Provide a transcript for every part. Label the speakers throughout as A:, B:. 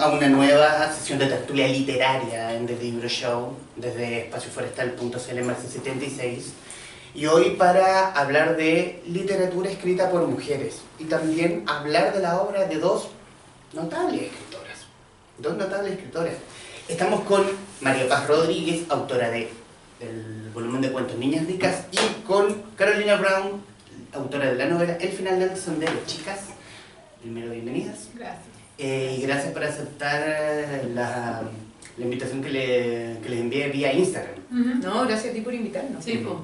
A: a una nueva sesión de tertulia literaria en The Libro Show desde espacioforestal.cl marzo 76, y hoy para hablar de literatura escrita por mujeres y también hablar de la obra de dos notables escritoras. Estamos con María Paz Rodríguez, autora del volumen de cuentos Niñas Ricas, y con Carolina Brown, autora de la novela El final del sendero. Chicas, primero bienvenidas.
B: Gracias.
A: Y gracias por aceptar la invitación que les envié vía Instagram.
B: No, gracias a ti por invitarnos.
C: Sí, pues.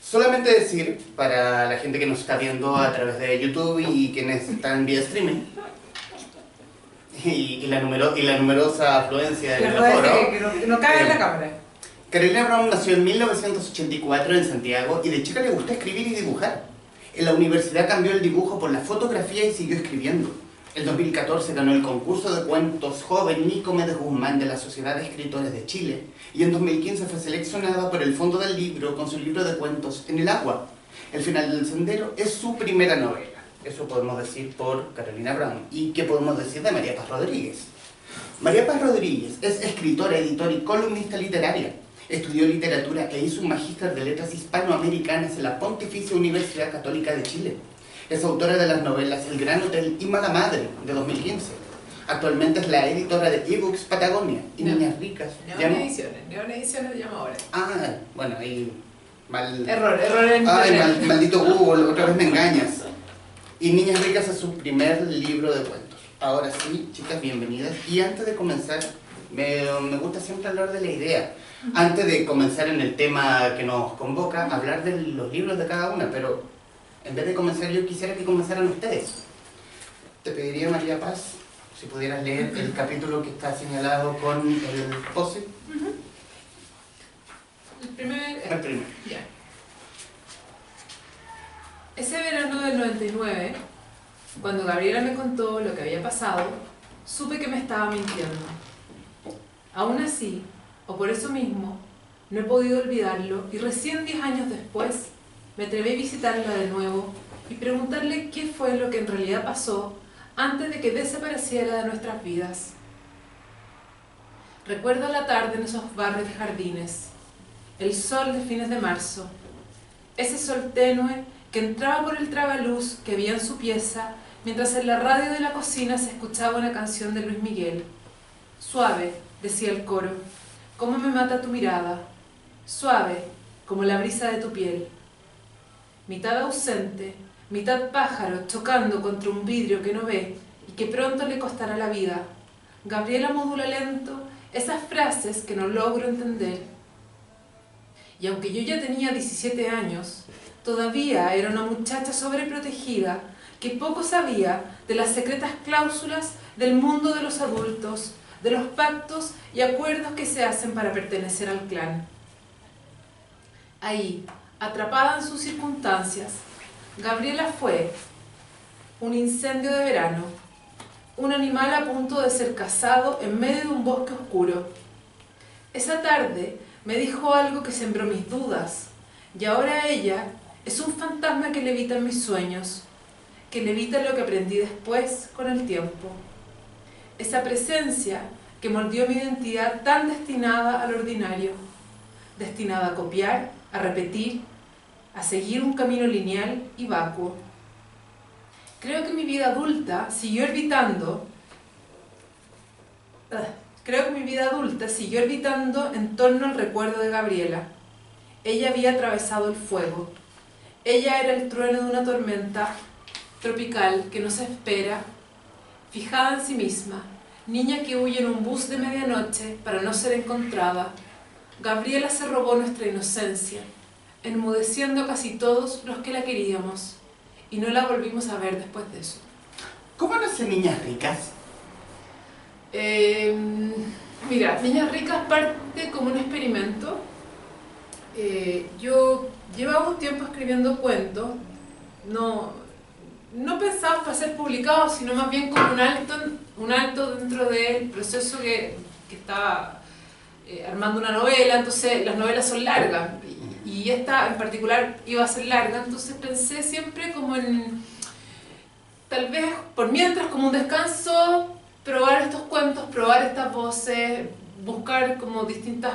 A: Solamente decir, para la gente que nos está viendo a través de YouTube y quienes están vía streaming, y la numerosa afluencia del foro,
B: que no cabe en la cámara.
A: Carolina Brown nació en 1984 en Santiago y de chica le gustó escribir y dibujar. En la universidad cambió el dibujo por la fotografía y siguió escribiendo. En 2014 ganó el concurso de cuentos joven Nicomedes Guzmán de la Sociedad de Escritores de Chile, y en 2015 fue seleccionada por el Fondo del Libro con su libro de cuentos En el agua. El final del sendero es su primera novela. Eso podemos decir por Carolina Brown. ¿Y qué podemos decir de María Paz Rodríguez? María Paz Rodríguez es escritora, editora y columnista literaria. Estudió literatura e hizo un magíster de letras hispanoamericanas en la Pontificia Universidad Católica de Chile. Es autora de las novelas El Gran Hotel y Mala Madre, de 2015. Actualmente es la editora de eBooks Patagonia y Niñas Ricas.
B: Neon Ediciones se llama ahora.
A: Ah, bueno, ahí...
B: Error en
A: Ay, maldito Google, otra vez me engañas. Y Niñas Ricas es su primer libro de cuentos. Ahora sí, chicas, bienvenidas. Y antes de comenzar, me gusta siempre hablar de la idea. Antes de comenzar en el tema que nos convoca, hablar de los libros de cada una, pero en vez de comenzar yo quisiera que comenzaran ustedes. Te pediría, María Paz, si pudieras leer el capítulo que está señalado con el post-it.
B: El primero.
C: Ya.
B: Ese verano del 99, cuando Gabriela me contó lo que había pasado, supe que me estaba mintiendo. Aún así, o por eso mismo, no he podido olvidarlo, y recién 10 años después me atreví a visitarla de nuevo y preguntarle qué fue lo que en realidad pasó antes de que desapareciera de nuestras vidas. Recuerdo la tarde en esos barrios de jardines, el sol de fines de marzo, ese sol tenue que entraba por el tragaluz que había en su pieza mientras en la radio de la cocina se escuchaba una canción de Luis Miguel. Suave, decía el coro, cómo me mata tu mirada, suave como la brisa de tu piel. Mitad ausente, mitad pájaro chocando contra un vidrio que no ve y que pronto le costará la vida. Gabriela modula lento esas frases que no logro entender. Y aunque yo ya tenía 17 años, todavía era una muchacha sobreprotegida que poco sabía de las secretas cláusulas del mundo de los adultos, de los pactos y acuerdos que se hacen para pertenecer al clan. Ahí, atrapada en sus circunstancias, Gabriela fue un incendio de verano, un animal a punto de ser cazado en medio de un bosque oscuro. Esa tarde me dijo algo que sembró mis dudas, y ahora ella es un fantasma que levita en mis sueños, que levita lo que aprendí después con el tiempo. Esa presencia que moldeó mi identidad tan destinada al ordinario, destinada a copiar, a repetir, a seguir un camino lineal y vacuo. Creo que mi vida adulta siguió orbitando en torno al recuerdo de Gabriela. Ella había atravesado el fuego. Ella era el trueno de una tormenta tropical que no se espera, fijada en sí misma, niña que huye en un bus de medianoche para no ser encontrada. Gabriela se robó nuestra inocencia, enmudeciendo a casi todos los que la queríamos, y no la volvimos a ver después de eso.
A: ¿Cómo nace Niñas Ricas?
B: Mira, Niñas Ricas parte como un experimento. Yo llevaba un tiempo escribiendo cuentos, no pensaba para ser publicados, sino más bien como un alto dentro del proceso que estaba armando una novela. Entonces las novelas son largas y esta en particular iba a ser larga, entonces pensé siempre como en, tal vez por mientras como un descanso, probar estos cuentos, probar estas voces, buscar como distintas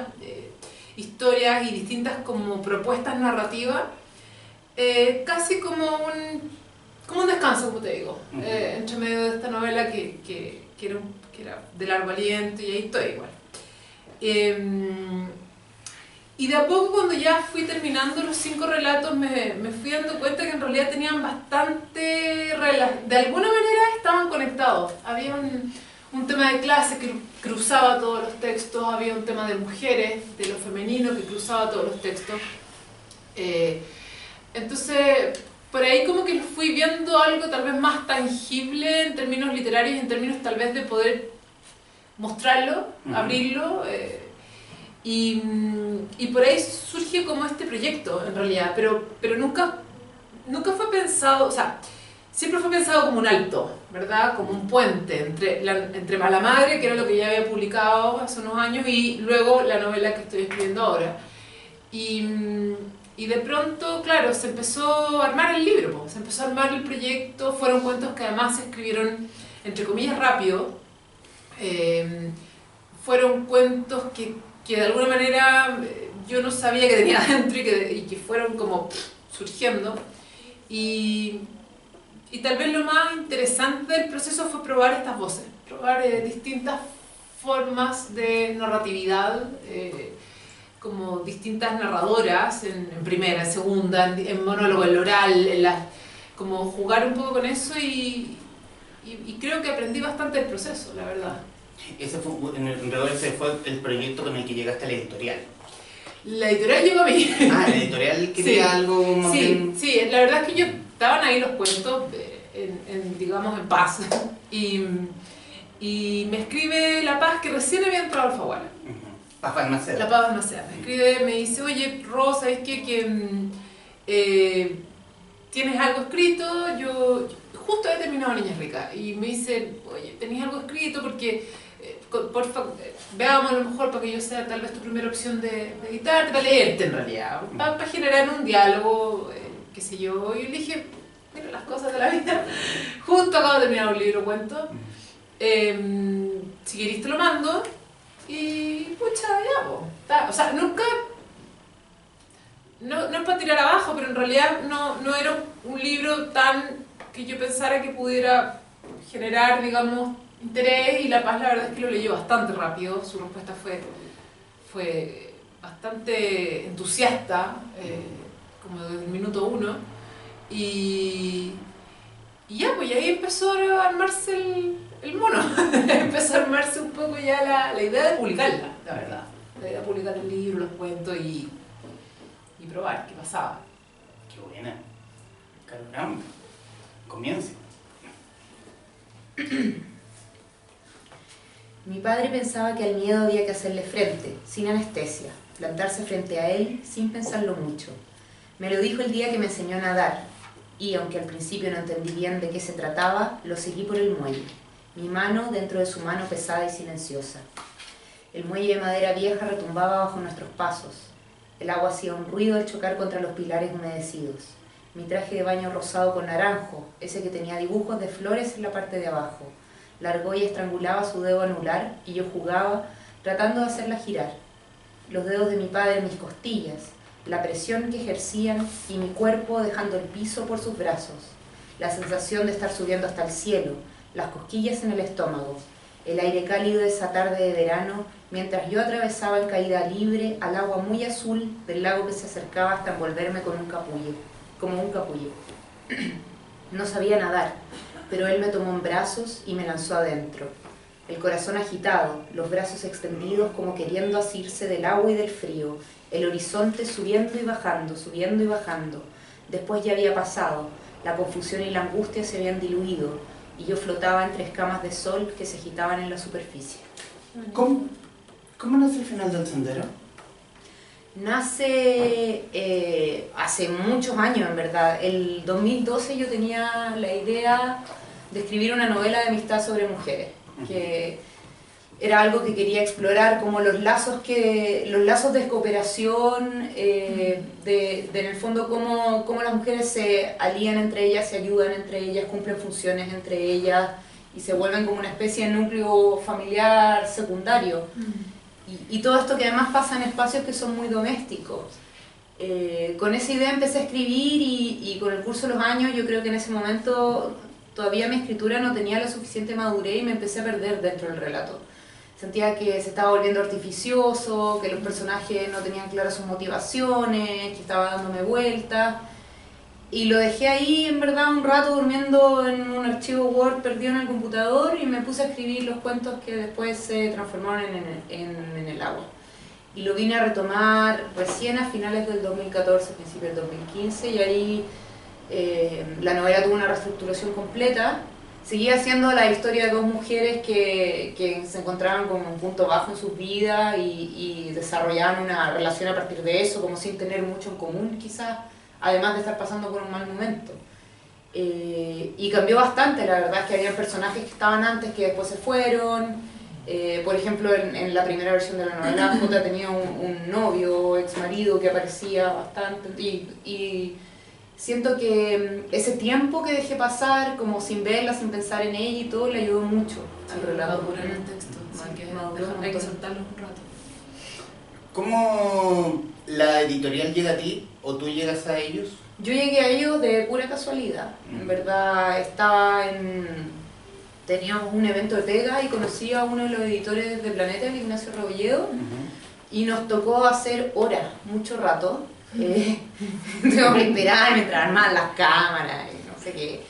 B: historias y distintas como propuestas narrativas, casi como un descanso, como te digo, entre medio de esta novela que era de largo aliento, y ahí estoy igual. Y de a poco, cuando ya fui terminando los 5 relatos, me fui dando cuenta que en realidad tenían bastante de alguna manera estaban conectados. Había un tema de clase que cruzaba todos los textos, había un tema de mujeres, de lo femenino, que cruzaba todos los textos. Entonces, por ahí como que fui viendo algo tal vez más tangible en términos literarios, en términos tal vez de poder mostrarlo, abrirlo, y por ahí surge como este proyecto en realidad, pero nunca fue pensado, o sea, siempre fue pensado como un alto, ¿verdad? Como un puente entre Mala Madre, que era lo que ya había publicado hace unos años, y luego la novela que estoy escribiendo ahora. Y de pronto, claro, se empezó a armar el libro, se empezó a armar el proyecto, fueron cuentos que además se escribieron, entre comillas, rápido. Fueron cuentos que de alguna manera yo no sabía que tenía dentro y que fueron como surgiendo. Y tal vez lo más interesante del proceso fue probar estas voces, probar distintas formas de narratividad, como distintas narradoras en primera, en segunda, en monólogo, en oral, como jugar un poco con eso y creo que aprendí bastante del proceso, la verdad.
A: Ese fue el proyecto con el que llegaste a la editorial.
B: La editorial llegó a mí.
A: Ah, la editorial quería algo más bien...
B: Sí, la verdad es que estaban ahí los cuentos, digamos, en paz. Y me escribe La Paz, que recién había entrado al Alfaguara.
A: Paz Balmaceda.
B: La Paz Balmaceda. Me escribe, me dice, oye, Ro, ¿sabes qué? ¿Tienes algo escrito? Yo justo he terminado Niñas Ricas. Y me dice, oye, ¿tenés algo escrito? Porque, porfa, veamos a lo mejor para que yo sea tal vez tu primera opción de editarte, para leerte en realidad. Para generar un diálogo, qué sé yo. Y yo le dije, mira las cosas de la vida. Justo acabo de terminar un libro, cuento. Si querés te lo mando. Y pucha, ya, po. O sea, nunca, no es para tirar abajo, pero en realidad no era un libro tan que yo pensara que pudiera generar, digamos, interés, y La Paz la verdad es que lo leyó bastante rápido, su respuesta fue bastante entusiasta, como desde el minuto 1, y ya, pues y ahí empezó a armarse el mono. Empezó a armarse un poco ya la idea de publicarla, la verdad. La idea de publicar el libro, los cuentos y probar qué pasaba.
A: Qué buena. Caramba. Comience.
C: Mi padre pensaba que al miedo había que hacerle frente, sin anestesia, plantarse frente a él sin pensarlo mucho. Me lo dijo el día que me enseñó a nadar, y aunque al principio no entendí bien de qué se trataba, lo seguí por el muelle. Mi mano dentro de su mano pesada y silenciosa. El muelle de madera vieja retumbaba bajo nuestros pasos. El agua hacía un ruido al chocar contra los pilares humedecidos. Mi traje de baño rosado con naranjo, ese que tenía dibujos de flores en la parte de abajo. La argolla estrangulaba su dedo anular y yo jugaba, tratando de hacerla girar. Los dedos de mi padre en mis costillas, la presión que ejercían y mi cuerpo dejando el piso por sus brazos. La sensación de estar subiendo hasta el cielo, las cosquillas en el estómago, el aire cálido de esa tarde de verano, mientras yo atravesaba en caída libre al agua muy azul del lago que se acercaba hasta envolverme como un capullo. No sabía nadar, pero él me tomó en brazos y me lanzó adentro. El corazón agitado, los brazos extendidos como queriendo asirse del agua y del frío, el horizonte subiendo y bajando, subiendo y bajando. Después ya había pasado, la confusión y la angustia se habían diluido, y yo flotaba entre escamas de sol que se agitaban en la superficie.
A: ¿Cómo nace el final del sendero?
C: Nace hace muchos años, en verdad. El 2012 yo tenía la idea de escribir una novela de amistad sobre mujeres, que era algo que quería explorar, como los lazos de cooperación, en el fondo cómo las mujeres se alían entre ellas, se ayudan entre ellas, cumplen funciones entre ellas, y se vuelven como una especie de núcleo familiar secundario. Y todo esto que además pasa en espacios que son muy domésticos. Con esa idea empecé a escribir y con el curso de los años yo creo que en ese momento todavía mi escritura no tenía la suficiente madurez y me empecé a perder dentro del relato. Sentía que se estaba volviendo artificioso, que los personajes no tenían claras sus motivaciones, que estaba dándome vueltas. Y lo dejé ahí en verdad un rato durmiendo en un archivo Word perdido en el computador y me puse a escribir los cuentos que después se transformaron en el agua. Y lo vine a retomar recién a finales del 2014, principios del 2015, y ahí la novela tuvo una reestructuración completa. Seguía siendo la historia de dos mujeres que se encontraban como en un punto bajo en sus vidas y desarrollaban una relación a partir de eso, como sin tener mucho en común quizás, además de estar pasando por un mal momento. Y cambió bastante, la verdad es que había personajes que estaban antes que después se fueron. Por ejemplo, en la primera versión de la novela, Jota tenía un novio, ex marido que aparecía bastante y siento que ese tiempo que dejé pasar, como sin verla, sin pensar en ella y todo, le ayudó mucho al relato.
B: Madurar el texto, así que hay que soltarlo un rato.
A: ¿Cómo la editorial llega a ti o tú llegas a ellos?
C: Yo llegué a ellos de pura casualidad. En verdad teníamos un evento de pega y conocí a uno de los editores de Planeta, el Ignacio Rebolledo, y nos tocó hacer horas, mucho rato. Tengo que esperar mientras armaban las cámaras y no sé qué.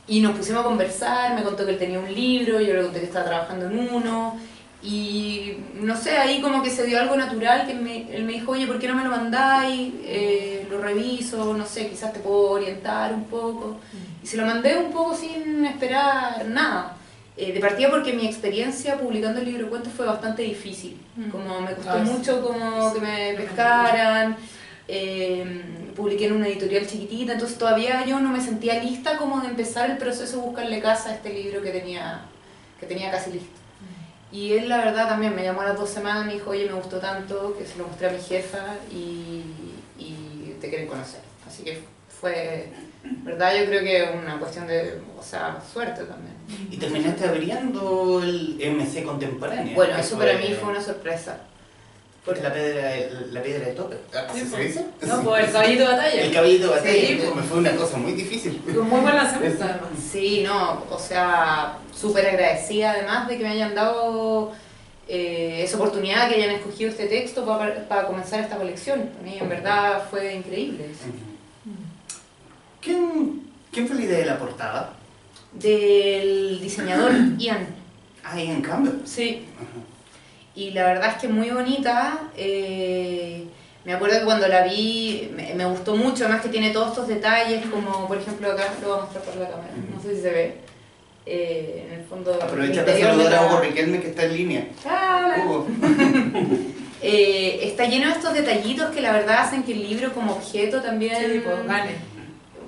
C: Y nos pusimos a conversar, me contó que él tenía un libro, yo le conté que estaba trabajando en uno. Y no sé, ahí como que se dio algo natural, que él me dijo, oye, ¿por qué no me lo mandáis? Lo reviso, no sé, quizás te puedo orientar un poco. Y se lo mandé un poco sin esperar nada. De partida porque mi experiencia publicando el libro de cuentos fue bastante difícil. Como me costó mucho como que me pescaran. Publiqué en una editorial chiquitita, entonces todavía yo no me sentía lista como de empezar el proceso de buscarle casa a este libro que tenía casi listo. Y él la verdad también me llamó a las 2 semanas y me dijo, oye, me gustó tanto que se lo mostré a mi jefa y te quieren conocer. Así que fue, verdad, yo creo que una cuestión de, suerte también.
A: ¿Y terminaste abriendo el MC Contemporáneo?
C: Bueno, eso para mí fue una sorpresa.
A: Porque la piedra de tope. ¿Sí se dice?
B: No, pues el caballito de batalla.
A: El caballito de batalla,
C: Sí,
A: me fue una cosa muy difícil.
B: Con muy buen lanzamiento además.
C: Sí, no, súper agradecida además de que me hayan dado esa oportunidad, que hayan escogido este texto para comenzar esta colección. A mí en verdad fue increíble.
A: ¿Quién fue la idea de la portada?
C: Del diseñador Ian.
A: Ah, Ian Campbell.
C: Sí. Y la verdad es que muy bonita. Me acuerdo que cuando la vi me gustó mucho, además que tiene todos estos detalles, como por ejemplo acá, lo voy a mostrar por la cámara, no sé si se ve. En el fondo.
A: Aprovecha para saludar a Hugo Riquelme que está en línea. Hugo.
C: Está lleno de estos detallitos que la verdad hacen que el libro como objeto también
B: gane.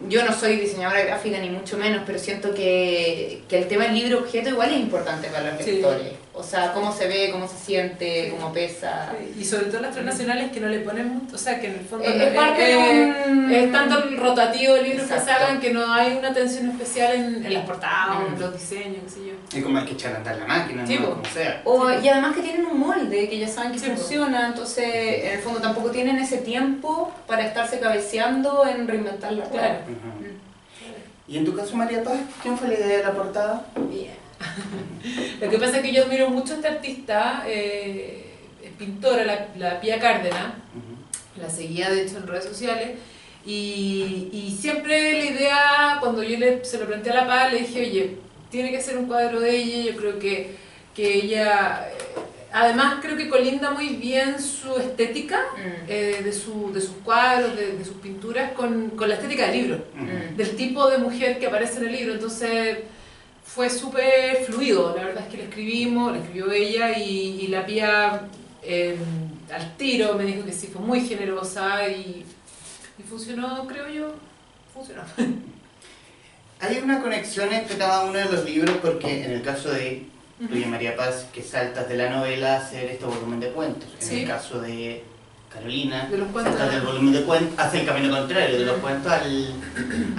C: Yo no soy diseñadora gráfica ni mucho menos, pero siento que el tema del libro objeto igual es importante para los lectores. O sea, cómo se ve, cómo se siente, cómo pesa.
B: Sí. Y sobre todo las transnacionales que no le ponen mucho, o sea, que en el fondo
C: es
B: tanto el rotativo de libros que
C: Exacto.
B: se hagan que no hay una atención especial en las portadas o en los diseños, qué sé yo.
A: Y como hay que echar a andar la máquina,
B: Sí,
A: ¿no?
B: pues.
A: Como sea.
C: Y además que tienen un molde, que ya saben que
B: Sí,
C: funciona, entonces en el fondo tampoco tienen ese tiempo para estarse cabeceando en reinventar la rueda.
B: Claro.
A: ¿Y en tu caso, María Paz, quién fue la idea de la portada?
C: Bien.
B: Lo que pasa es que yo admiro mucho a esta artista, es pintora, la Pía Cárdenas, la seguía de hecho en redes sociales, y siempre la idea, cuando yo se lo planteé a la Paz, le dije, oye, tiene que ser un cuadro de ella, yo creo que ella, además creo que colinda muy bien su estética, de sus cuadros, de sus pinturas, con la estética del libro, del tipo de mujer que aparece en el libro, entonces fue súper fluido, la verdad es que la escribió ella y la Pía al tiro me dijo que sí, fue muy generosa y funcionó, creo yo, funcionó.
A: Hay una conexión entre cada uno de los libros porque en el caso de tuya, María Paz, que saltas de la novela a hacer este volumen de cuentos. En el caso de Carolina,
B: de los cuentos,
A: saltas del volumen de cuentos, hace el camino contrario, de los cuentos a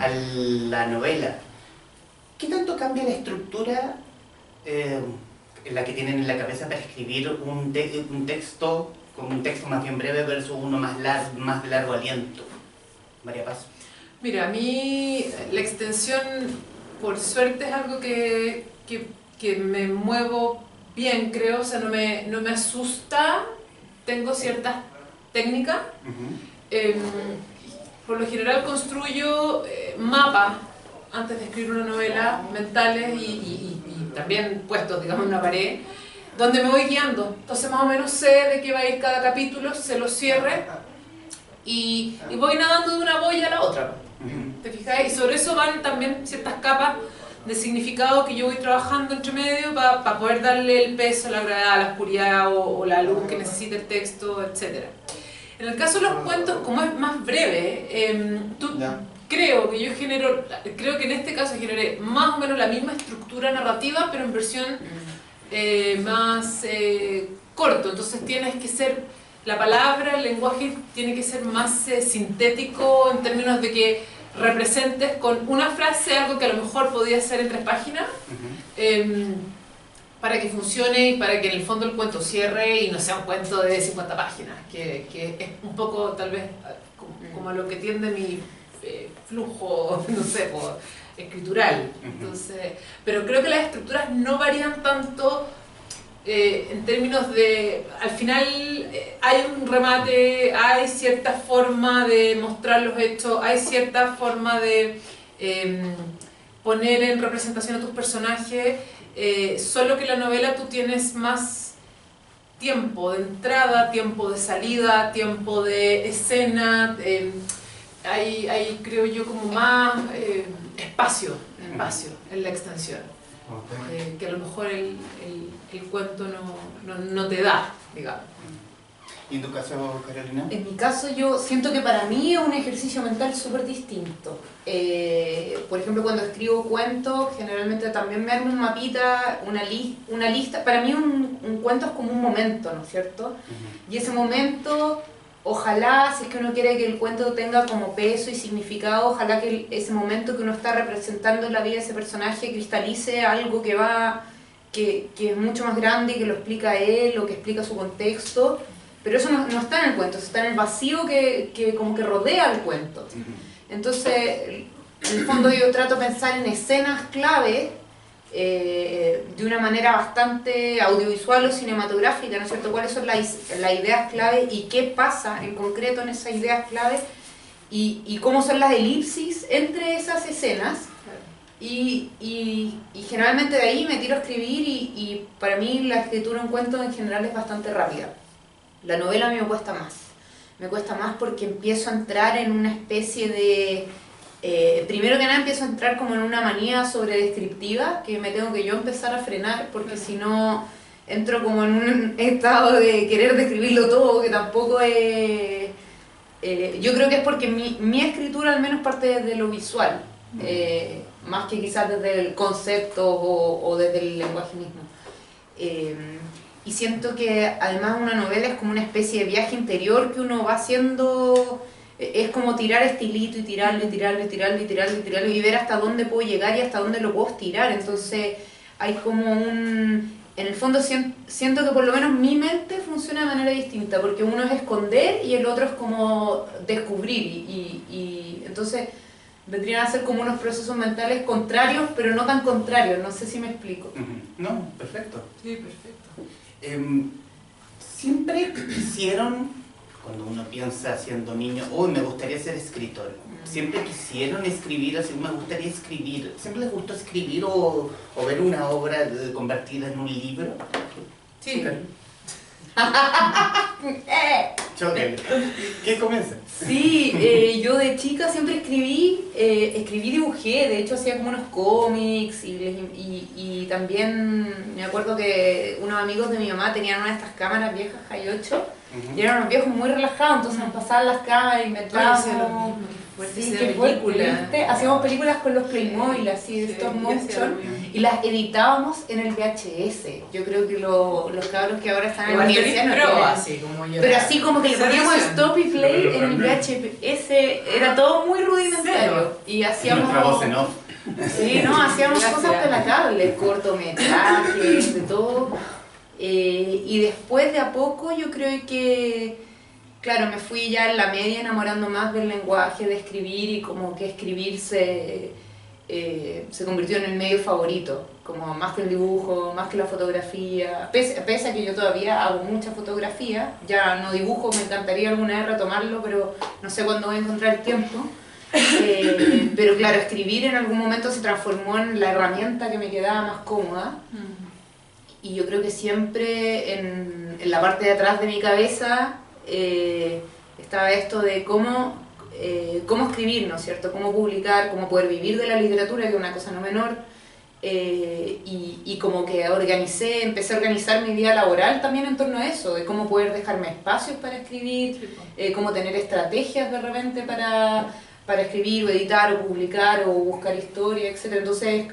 A: la novela. ¿Qué tanto cambia la estructura la que tienen en la cabeza para escribir un texto, con un texto más bien breve versus uno más de largo aliento? María Paz.
B: Mira, a mí la extensión, por suerte, es algo que me muevo bien, creo, o sea, no me asusta, tengo ciertas técnicas. Por lo general construyo mapas antes de escribir una novela, mentales y también puestos, digamos, en una pared, donde me voy guiando. Entonces más o menos sé de qué va a ir cada capítulo, se lo cierre y voy nadando de una boya a la otra. ¿Te fijas? Y sobre eso van también ciertas capas de significado que yo voy trabajando entre medio para poder darle el peso, la gravedad, la oscuridad o la luz que necesite el texto, etc. En el caso de los cuentos, como es más breve, creo que en este caso generé más o menos la misma estructura narrativa, pero en versión más corto. Entonces tienes que ser, la palabra, el lenguaje tiene que ser más sintético en términos de que representes con una frase algo que a lo mejor podía ser en 3 páginas, para que funcione y para que en el fondo el cuento cierre y no sea un cuento de 50 páginas, que es un poco tal vez como a lo que tiende mi flujo, no sé, escritural. Entonces, pero creo que las estructuras no varían tanto en términos de, al final hay un remate, hay cierta forma de mostrar los hechos, hay cierta forma de poner en representación a tus personajes, solo que la novela tú tienes más tiempo de entrada, tiempo de salida, tiempo de escena, hay creo yo como más espacio en la extensión. Que a lo mejor el cuento no te da, digamos.
A: ¿Y en tu caso, Carolina?
C: En mi caso yo siento que para mí es un ejercicio mental súper distinto. Por ejemplo, cuando escribo cuentos, generalmente también me armo un mapita, una lista. Para mí un cuento es como un momento, ¿no es cierto? Y ese momento, ojalá, si es que uno quiere que el cuento tenga como peso y significado, ojalá que ese momento que uno está representando en la vida de ese personaje cristalice algo que es mucho más grande y que lo explica él o que explica su contexto. Pero eso no está en el cuento, eso está en el vacío que como que rodea el cuento. Entonces, en el fondo yo trato de pensar en escenas clave de una manera bastante audiovisual o cinematográfica, ¿no es cierto? ¿Cuáles son las ideas clave y qué pasa en concreto en esas ideas clave? Y cómo son las elipsis entre esas escenas. Y generalmente de ahí me tiro a escribir y para mí la escritura en cuentos en general es bastante rápida. La novela a mí me cuesta más. Me cuesta más porque empiezo a entrar en una especie de... primero que nada empiezo a entrar como en una manía sobredescriptiva que me tengo que yo empezar a frenar porque si no entro como en un estado de querer describirlo todo que tampoco es... yo creo que es porque mi escritura al menos parte desde lo visual, más que quizás desde el concepto o desde el lenguaje mismo. Y siento que además una novela es como una especie de viaje interior que uno va haciendo, es como tirar estilito y tirarlo y tirarlo y tirarlo y tirarlo y tirarlo y ver hasta dónde puedo llegar y hasta dónde lo puedo estirar. Entonces hay como en el fondo siento que por lo menos mi mente funciona de manera distinta, porque uno es esconder y el otro es como descubrir y entonces vendrían a ser como unos procesos mentales contrarios, pero no tan contrarios, no sé si me explico.
A: No, perfecto.
B: Sí, perfecto.
A: Siempre quisieron, cuando uno piensa siendo niño, oh, me gustaría ser escritor. Siempre quisieron escribir, así me gustaría escribir. ¿Siempre les gustó escribir o ver una obra convertida en un libro?
B: Sí.
A: Choque. ¿Qué comienza?
C: Sí, yo de chica siempre escribí y dibujé, de hecho hacía como unos cómics y también me acuerdo que unos amigos de mi mamá tenían una de estas cámaras viejas High 8 y eran unos viejos muy relajados, entonces nos pasaban las cámaras y inventábamos. Sí, qué película. Hacíamos películas con los Playmobil, así de stop motion, y las editábamos en el VHS. Yo creo que los cabros que ahora están en la universidad no tienen.
B: Así como yo.
C: Pero así como que le poníamos stop y play en el VHS, era todo muy rudimentario. Y hacíamos...
A: Nuestra voz en off.
C: Sí, no, hacíamos
B: Gracias.
C: cosas pelotables, cortometrajes, de todo. Y después de a poco yo creo que, claro, me fui ya en la media enamorando más del lenguaje, de escribir, y como que escribir se convirtió en el medio favorito, como más que el dibujo, más que la fotografía, pese a que yo todavía hago mucha fotografía, ya no dibujo, me encantaría alguna vez retomarlo, pero no sé cuándo voy a encontrar el tiempo. Pero claro, escribir en algún momento se transformó en la herramienta que me quedaba más cómoda. Y yo creo que siempre en la parte de atrás de mi cabeza estaba esto de cómo escribir, ¿no es cierto? Cómo publicar, cómo poder vivir de la literatura, que es una cosa no menor. Y como que empecé a organizar mi vida laboral también en torno a eso, de cómo poder dejarme espacios para escribir, cómo tener estrategias de repente para escribir o editar o publicar o buscar historia, etc. Entonces,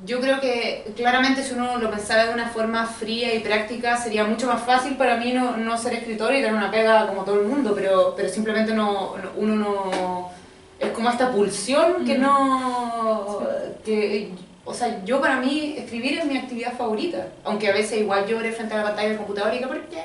C: yo creo que claramente si uno lo pensara de una forma fría y práctica sería mucho más fácil para mí no ser escritor y tener una pega como todo el mundo, pero simplemente uno no... Es como esta pulsión que no... O sea, yo para mí escribir es mi actividad favorita, aunque a veces igual llore frente a la pantalla del computador y que ¿por qué?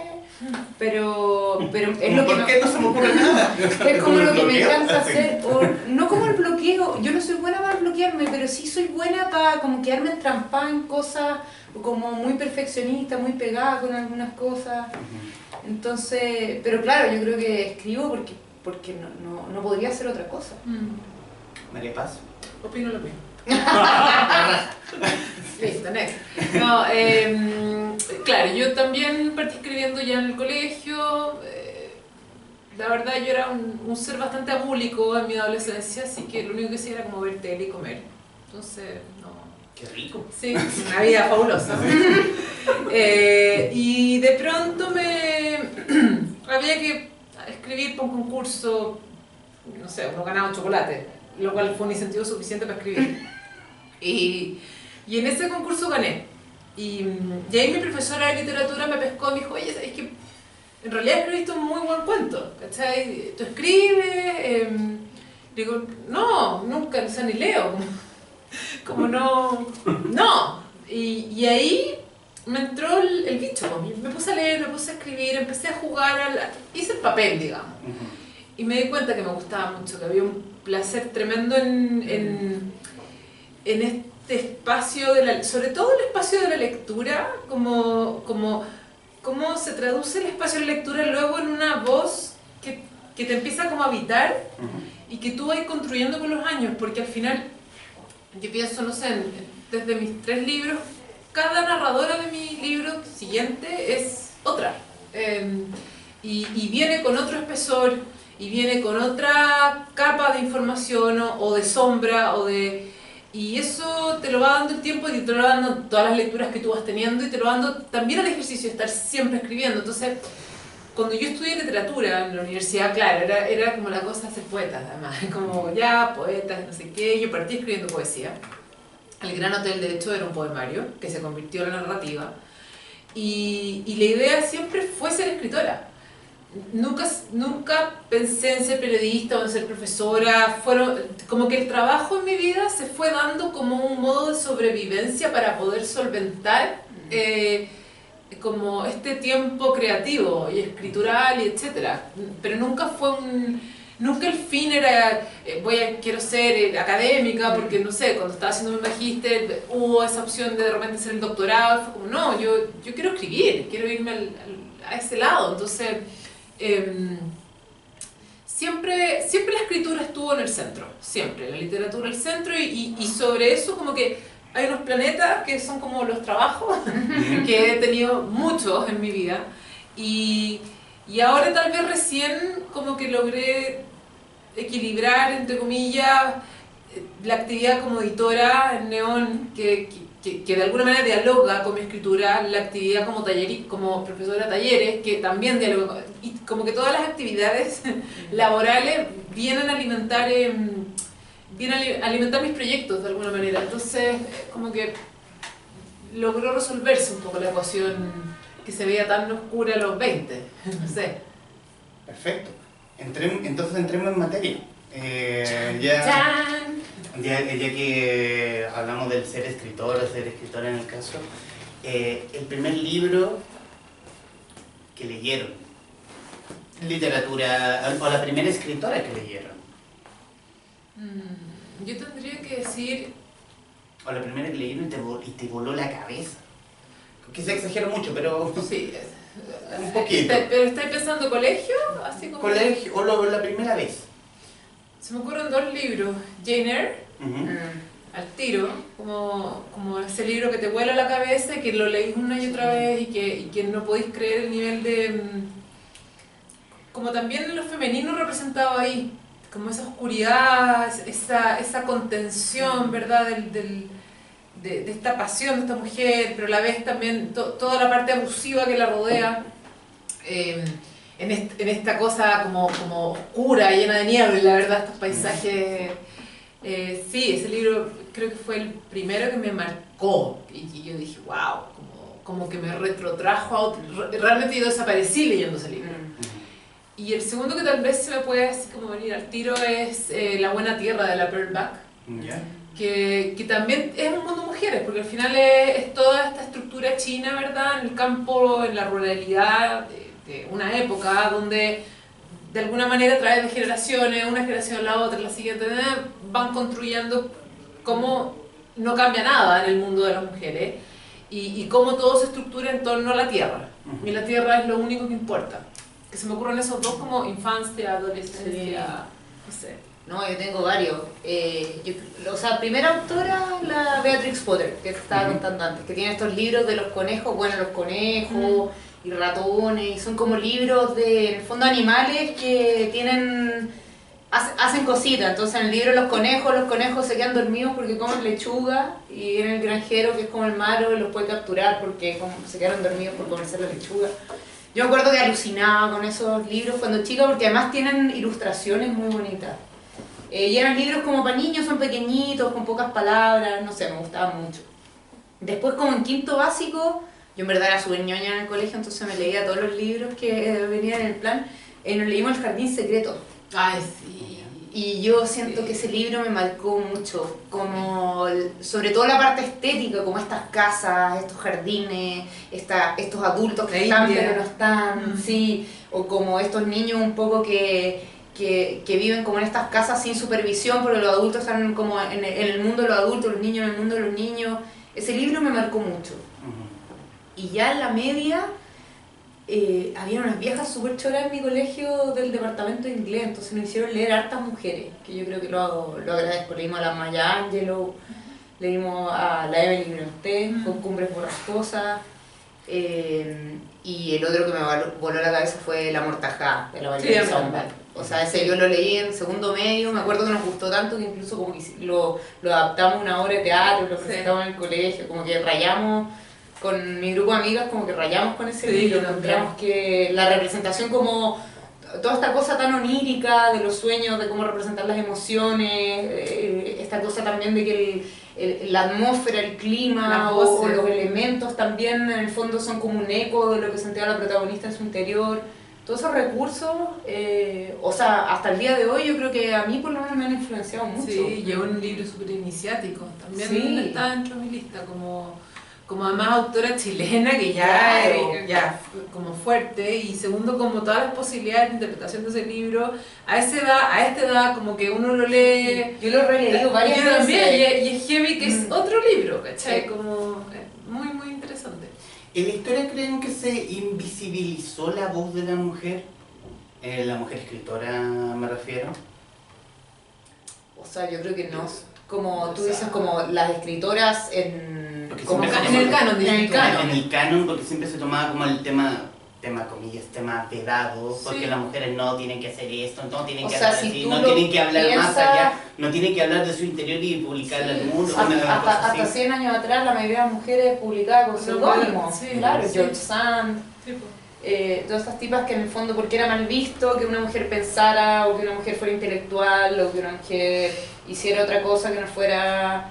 C: Pero es lo que
A: ¿Por qué no se me ocurre nada?
C: es como lo que me
A: bloqueo.
C: encanta hacer, o no como el bloqueo, yo no soy buena para bloquearme, pero sí soy buena para como quedarme entrampada en cosas, como muy perfeccionista, muy pegada con algunas cosas. Entonces, pero claro, yo creo que escribo porque no podría hacer otra cosa.
A: María Paz.
B: Opino lo mismo. Listo, next. No, claro, yo también partí escribiendo ya en el colegio. La verdad, yo era un ser bastante abúlico en mi adolescencia, así que lo único que hacía era como ver tele y comer. Entonces, no.
A: Qué rico.
B: Sí, una vida fabulosa. Y de pronto había que escribir para un concurso, no sé, uno ganaba un chocolate, lo cual fue un incentivo suficiente para escribir. Y en ese concurso gané. Y ahí mi profesora de literatura me pescó y me dijo, oye, ¿sabes qué? En realidad escribiste un muy buen cuento, ¿cachai? Tú escribes, digo, no, nunca, o sea, ni leo, como no, no. Y ahí me entró el bicho, me puse a leer, me puse a escribir, empecé a jugar, hice el papel, digamos. Y me di cuenta que me gustaba mucho, que había un placer tremendo en este espacio, sobre todo el espacio de la lectura, cómo se traduce el espacio de la lectura luego en una voz que te empieza como a habitar y que tú vas construyendo con los años, porque al final, yo pienso, no sé, desde mis 3 libros, cada narradora de mi libro siguiente es otra. Y viene con otro espesor, y viene con otra capa de información o de sombra, y eso te lo va dando el tiempo y te lo va dando todas las lecturas que tú vas teniendo y te lo va dando también el ejercicio de estar siempre escribiendo. Entonces, cuando yo estudié literatura en la universidad, claro, era como la cosa de ser poeta, además, como ya, poetas, no sé qué, yo partí escribiendo poesía. El Gran Hotel, de hecho, era un poemario que se convirtió en la narrativa. Y la idea siempre fue ser escritora. Nunca pensé en ser periodista o en ser profesora. Como que el trabajo en mi vida se fue dando como un modo de sobrevivencia para poder solventar como este tiempo creativo y escritural y etcétera. Pero nunca el fin era quiero ser académica, porque no sé, cuando estaba haciendo mi magíster hubo esa opción de repente hacer el doctorado. Fue como no, yo quiero escribir, quiero irme a ese lado. Entonces siempre la escritura estuvo en el centro, siempre, la literatura el centro, y sobre eso como que hay unos planetas que son como los trabajos, que he tenido muchos en mi vida, y ahora tal vez recién como que logré equilibrar, entre comillas, la actividad como editora en Neón, que de alguna manera dialoga con mi escritura, la actividad como profesora de talleres, que también dialoga, y como que todas las actividades laborales vienen a alimentar mis proyectos de alguna manera. Entonces, como que logró resolverse un poco la ecuación que se veía tan oscura a los 20, no sé.
A: Perfecto. Entonces entremos en materia.
B: ¡Chan!
A: Ya que hablamos del ser escritor o ser escritora en el caso, el primer libro que leyeron, literatura, o la primera escritora que leyeron,
B: Yo tendría que decir...
A: o la primera que leyeron y te voló la cabeza. Quizá exagero mucho, pero
B: Sí,
A: un poquito.
B: ¿Pero estáis pensando colegio? Así como...
A: Colegio, o la primera vez.
B: Se me ocurren dos libros. Jane Eyre,
A: Ujú.
B: al tiro, como ese libro que te vuela la cabeza y que lo leís una y otra vez y que no podéis creer el nivel de... como también lo femenino representado ahí, como esa oscuridad, esa contención, ¿verdad? De esta pasión de esta mujer, pero a la vez también toda la parte abusiva que la rodea, en esta cosa como oscura, llena de niebla, la verdad, estos paisajes. Sí, ese libro creo que fue el primero que me marcó y yo dije, wow, como que me retrotrajo, realmente yo desaparecí leyendo ese libro. Y el segundo que tal vez se me puede así como venir al tiro es La Buena Tierra de la Pearl Buck.
A: ¿Ya?
B: Que también es un mundo de mujeres, porque al final es toda esta estructura china, ¿verdad? En el campo, en la ruralidad de una época donde de alguna manera a través de generaciones, una generación, la otra, la siguiente, van construyendo cómo no cambia nada en el mundo de las mujeres y cómo todo se estructura en torno a la tierra. Y la tierra es lo único que importa. Que se me ocurren esos dos como infancia, adolescencia, no sé.
C: No, yo tengo varios. O sea, primera autora, la Beatrix Potter, que te estaba contando antes, que tiene estos libros de los conejos, bueno, los conejos y ratones, y son como libros de, en el fondo, animales que tienen, hacen cositas. Entonces, en el libro los conejos se quedan dormidos porque comen lechuga, y en el granjero, que es como el malo, los puede capturar porque se quedaron dormidos por comerse la lechuga. Yo me acuerdo que alucinaba con esos libros cuando chica, porque además tienen ilustraciones muy bonitas. Y eran libros como para niños, son pequeñitos, con pocas palabras, no sé, me gustaban mucho. Después, como en quinto básico, yo en verdad era súper ñoña en el colegio, entonces me leía todos los libros que venían en el plan. Nos leímos El Jardín Secreto.
B: Ay, sí.
C: Y yo siento que ese libro me marcó mucho, como sobre todo la parte estética, como estas casas, estos jardines, estos adultos que están pero no están, sí, o como estos niños un poco que viven como en estas casas sin supervisión, porque los adultos están como en el mundo de los adultos, los niños en el mundo de los niños. Ese libro me marcó mucho. Y ya en la media, había unas viejas súper choras en mi colegio del departamento de inglés, entonces me hicieron leer hartas mujeres, que yo creo que lo agradezco. Leímos a la Maya Angelou, leímos a la Evelyn Brontë con Cumbres Borrascosas, y el otro que me voló la cabeza fue La Mortajada, de la Valeria Sombal. O sea, ese yo lo leí en segundo medio, me acuerdo que nos gustó tanto que incluso como que lo adaptamos a una obra de teatro, lo presentamos en el colegio, como que rayamos con mi grupo de amigas, como que rayamos con ese libro, encontramos que la representación como toda esta cosa tan onírica de los sueños, de cómo representar las emociones, esta cosa también de que la atmósfera, el clima o los elementos también en el fondo son como un eco de lo que sentía la protagonista en su interior. Todos esos recursos, o sea, hasta el día de hoy yo creo que a mí por lo menos me han influenciado mucho.
B: Sí, llevo un libro súper iniciático, también está dentro de mi lista, como además autora chilena, que ya como fuerte, y segundo como todas las posibilidades de interpretación de ese libro, a esta edad como que uno lo lee...
C: Yo lo he releído varias veces.
B: También, y es heavy que es otro libro, ¿cachai? Como muy, muy interesante.
A: ¿En la historia creen que se invisibilizó la voz de la mujer? La mujer escritora me refiero.
C: O sea, yo creo que no. Como tú dices, como las escritoras en el canon.
A: En el canon, porque siempre se tomaba como el tema comillas, tema vedado, porque las mujeres no tienen que hacer esto, no tienen que hablar así, no tienen que hablar más allá, no tienen que hablar de su interior y publicarlo al mundo.
C: Hasta 100 años atrás la mayoría de las mujeres publicaban con seudónimos, claro, George Sand, todas estas tipas que en el fondo porque era mal visto que una mujer pensara o que una mujer fuera intelectual o que una mujer hiciera otra cosa que no fuera,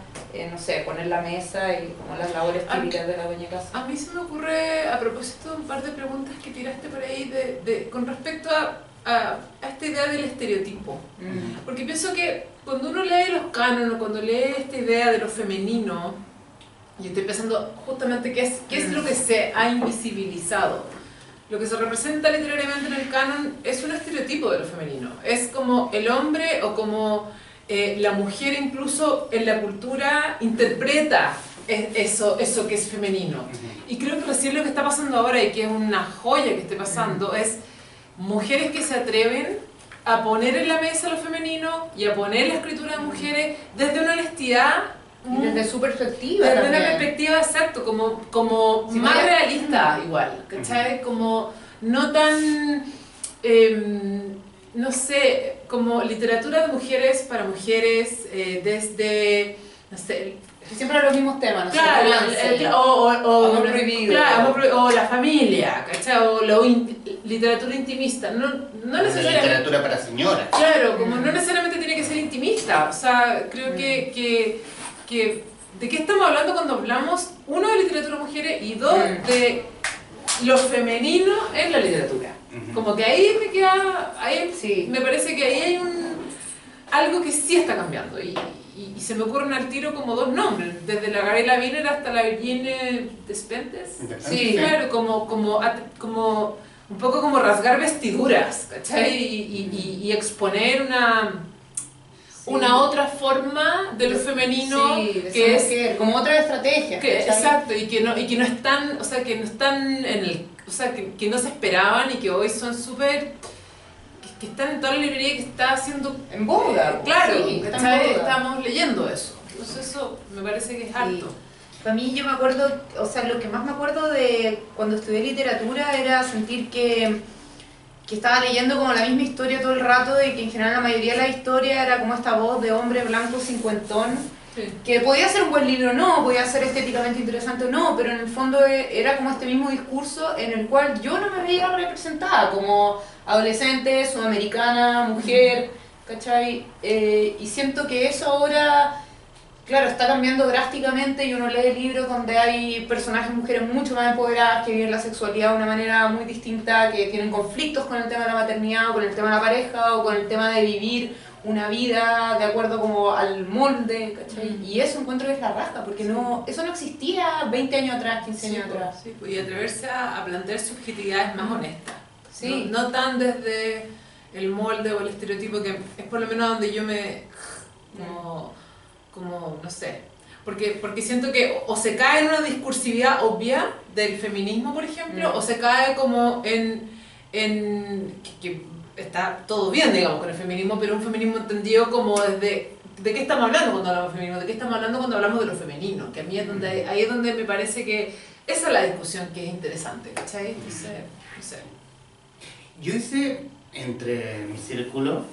C: no sé, poner la mesa y como las labores típicas de la doña casa.
B: A mí se me ocurre, a propósito de un par de preguntas que tiraste por ahí, con respecto a esta idea del estereotipo. Porque pienso que cuando uno lee los cánones, cuando lee esta idea de lo femenino, yo estoy pensando justamente qué es lo que se ha invisibilizado. Lo que se representa literariamente en el canon es un estereotipo de lo femenino. Es como el hombre o como la mujer incluso en la cultura interpreta eso que es femenino. Y creo que recién lo que está pasando ahora, y que es una joya que esté pasando, es mujeres que se atreven a poner en la mesa lo femenino y a poner la escritura de mujeres desde una honestidad,
C: y desde su perspectiva
B: desde
C: también.
B: una perspectiva, exacto, como
C: Sí,
B: más
C: vaya.
B: realista igual, ¿cachai? Como no tan, no sé, como literatura de mujeres para mujeres, desde, no sé,
C: Siempre los mismos temas, ¿no?
B: claro,
C: Romance,
B: o
C: amor prohibido.
B: claro, o la familia, ¿cachai? O literatura intimista, no
A: La
B: necesariamente.
A: literatura para señoras.
B: Claro, como no necesariamente tiene que ser intimista, o sea, creo que ¿de qué estamos hablando cuando hablamos, uno, de literatura de mujeres y dos, de lo femenino en la literatura? Como que ahí me queda,
C: Sí.
B: me parece que ahí hay algo que sí está cambiando y se me ocurren al tiro como dos nombres, desde la Gabriela Wiener hasta la Virginie Despentes.
C: Sí.
B: Claro, como un poco como rasgar vestiduras, ¿cachai? Y exponer una otra forma de lo femenino,
C: sí, de
B: que
C: ser mujer, como otra estrategia. ¿cachai?
B: exacto, y que no están, o sea, que no están en el, o sea, que no se esperaban y que hoy son súper, que están en toda la librería, que está haciendo
C: En boga.
B: claro,
C: sí, está en
B: ¿cachai?
C: boga.
B: Estamos leyendo eso, entonces eso me parece que es harto.
C: Para mí, yo me acuerdo, o sea, lo que más me acuerdo de cuando estudié literatura era sentir que estaba leyendo como la misma historia todo el rato, y que en general la mayoría de la historia era como esta voz de hombre blanco cincuentón,
B: Sí.
C: que podía ser un buen libro o no, podía ser estéticamente interesante o no, pero en el fondo era como este mismo discurso en el cual yo no me veía representada como adolescente, sudamericana, mujer, ¿cachai? Y siento que eso ahora, claro, está cambiando drásticamente, y uno lee libros donde hay personajes mujeres mucho más empoderadas, que viven la sexualidad de una manera muy distinta, que tienen conflictos con el tema de la maternidad, o con el tema de la pareja, o con el tema de vivir una vida de acuerdo como al molde, ¿cachai? Y eso encuentro que es la raja, porque no, eso no existía 20 años atrás, 15 años atrás.
B: Sí, y atreverse a plantear subjetividades más honestas.
C: Sí.
B: No tan desde el molde o el estereotipo, que es por lo menos donde yo me... como no sé. Porque siento que o se cae en una discursividad obvia del feminismo, por ejemplo, o se cae como en que está todo bien, digamos, con el feminismo, pero un feminismo entendido como desde... ¿De qué estamos hablando cuando hablamos de feminismo? ¿De qué estamos hablando cuando hablamos de lo femenino? Que a mí es donde, ahí es donde me parece que esa es la discusión que es interesante, ¿cachai? Entonces, no sé.
A: Yo hice entre mi círculo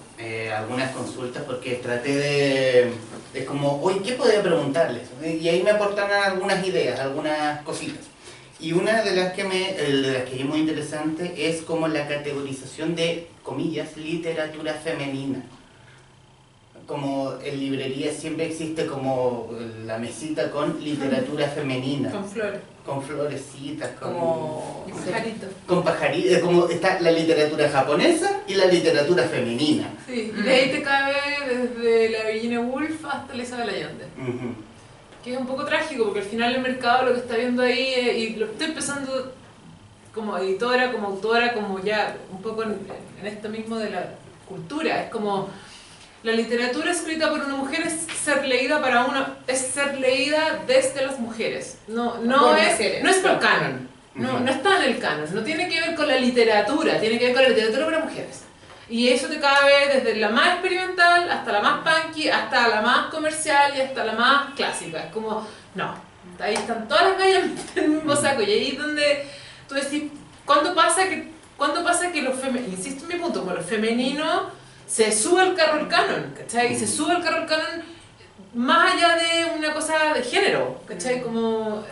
A: algunas consultas porque traté de como, oye, ¿qué podría preguntarles? Y ahí me aportaron algunas ideas, algunas cositas. Y una de las que es muy interesante es como la categorización de, comillas, literatura femenina. Como en librería siempre existe como la mesita con literatura femenina.
B: Con flores.
A: Con florecitas,
C: Como...
B: Y pajaritos.
A: con pajaritos, como está la literatura japonesa y la literatura femenina.
B: Sí, y de ahí te cabe desde la Virginia Woolf hasta la Isabel Allende.
A: Ujú.
B: Que es un poco trágico, porque al final el mercado lo que está viendo ahí, y lo estoy empezando como editora, como autora, como ya un poco en esto mismo de la cultura, es como la literatura escrita por una mujer es ser leída es ser leída desde las mujeres, no es por canon, no está en el canon, no tiene que ver con la literatura, tiene que ver con la literatura para mujeres. Y eso te cabe desde la más experimental hasta la más punky, hasta la más comercial y hasta la más clásica. Es como, no, ahí están todas las gallas en el mismo saco. Y ahí es donde tú decís, ¿cuándo pasa que lo femenino, insisto en mi punto, como lo femenino se sube al carro el canon, ¿cachai? Y se sube al carro el canon más allá de una cosa de género, ¿cachai? Como...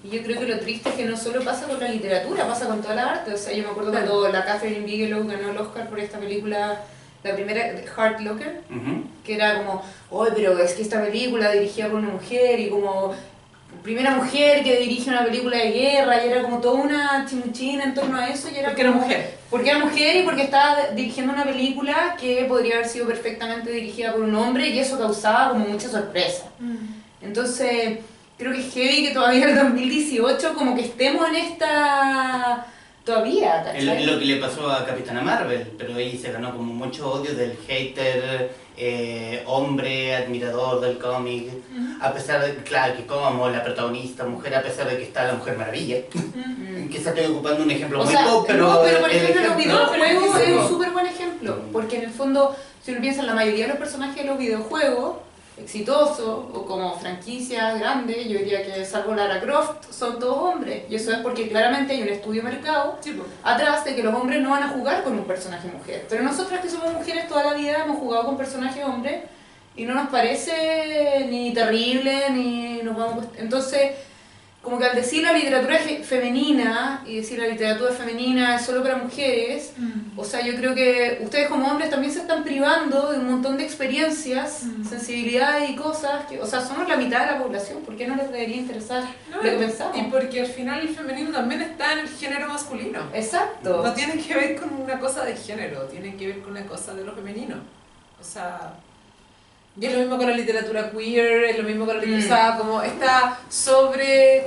C: Y yo creo que lo triste es que no solo pasa con la literatura, pasa con toda la arte. O sea, yo me acuerdo
B: Claro.
C: cuando la Catherine Bigelow ganó el Oscar por esta película, la primera, Hurt Locker,
A: Ujú.
C: que era como, oye, pero es que esta película dirigida por una mujer y como... primera mujer que dirige una película de guerra, y era como toda una chimuchina en torno a eso, y era
B: Porque era
C: como-
B: mujer.
C: Porque era mujer y porque estaba dirigiendo una película que podría haber sido perfectamente dirigida por un hombre, y eso causaba como mucha sorpresa. Entonces, creo que es heavy que todavía en el 2018 como que estemos en esta... todavía, ¿cachai?
A: Lo que le pasó a Capitana Marvel, pero ahí se ganó como mucho odio del hater, hombre, admirador del cómic, a pesar de, claro, que como la protagonista mujer, a pesar de que está la Mujer Maravilla, que se estoy ocupando un ejemplo
C: O
A: muy
C: sea,
A: pop, pero...
C: no, pero por
A: el
C: ejemplo los
A: ejemplo-
C: videojuegos
B: pero
C: es un
B: sí.
C: súper buen ejemplo, porque en el fondo, si uno piensa en la mayoría de los personajes de los videojuegos exitosos o como franquicias grandes, yo diría que salvo Lara Croft, son todos hombres, y eso es porque claramente hay un estudio de mercado
B: Sí, pues.
C: atrás de que los hombres no van a jugar con un personaje mujer, pero nosotras que somos mujeres toda la vida hemos jugado con personajes hombres y no nos parece ni terrible ni nos vamos entonces como que al decir la literatura femenina y decir la literatura femenina es solo para mujeres, o sea, yo creo que ustedes como hombres también se están privando de un montón de experiencias, sensibilidades y cosas que, o sea, somos la mitad de la población, ¿por qué no les debería interesar lo que pensamos?
B: Y porque al final el femenino también está en el género masculino.
C: Exacto.
B: No tiene que ver con una cosa de género, tiene que ver con una cosa de lo femenino. O sea, y es lo mismo con la literatura queer, es lo mismo con la literatura, o sea, como está sobre,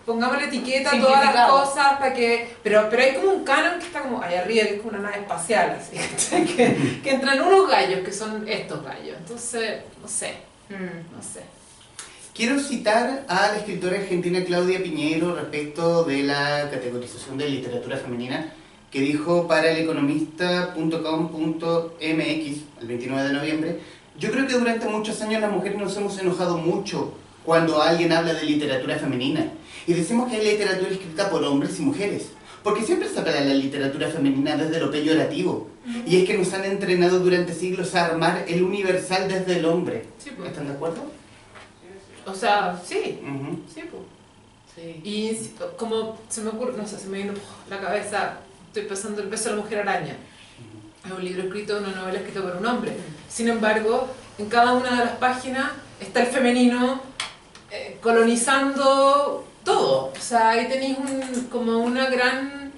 B: pongámosle etiqueta a todas las
C: Simplificado.
B: cosas para que, pero hay como un canon que está como ahí arriba, que es como una nave espacial, así, ¿cachai? que entran unos gallos, que son estos gallos. Entonces, no sé.
A: Quiero citar a la escritora argentina Claudia Piñeiro respecto de la categorización de literatura femenina, que dijo para eleconomista.com.mx el 29 de noviembre: yo creo que durante muchos años las mujeres nos hemos enojado mucho cuando alguien habla de literatura femenina y decimos que hay literatura escrita por hombres y mujeres, porque siempre se habla de la literatura femenina desde lo peyorativo, y es que nos han entrenado durante siglos a armar el universal desde el hombre.
B: Sí, pues.
A: ¿Están de acuerdo?
B: O sea, sí,
A: Ujú.
B: sí, pues.
C: Sí.
B: Y como se me ocurre, no sé, se me vino la cabeza, estoy pensando El beso de la mujer araña. Es un libro escrito, una novela escrita por un hombre. Sin embargo, en cada una de las páginas está el femenino colonizando todo. O sea, ahí tenéis como una gran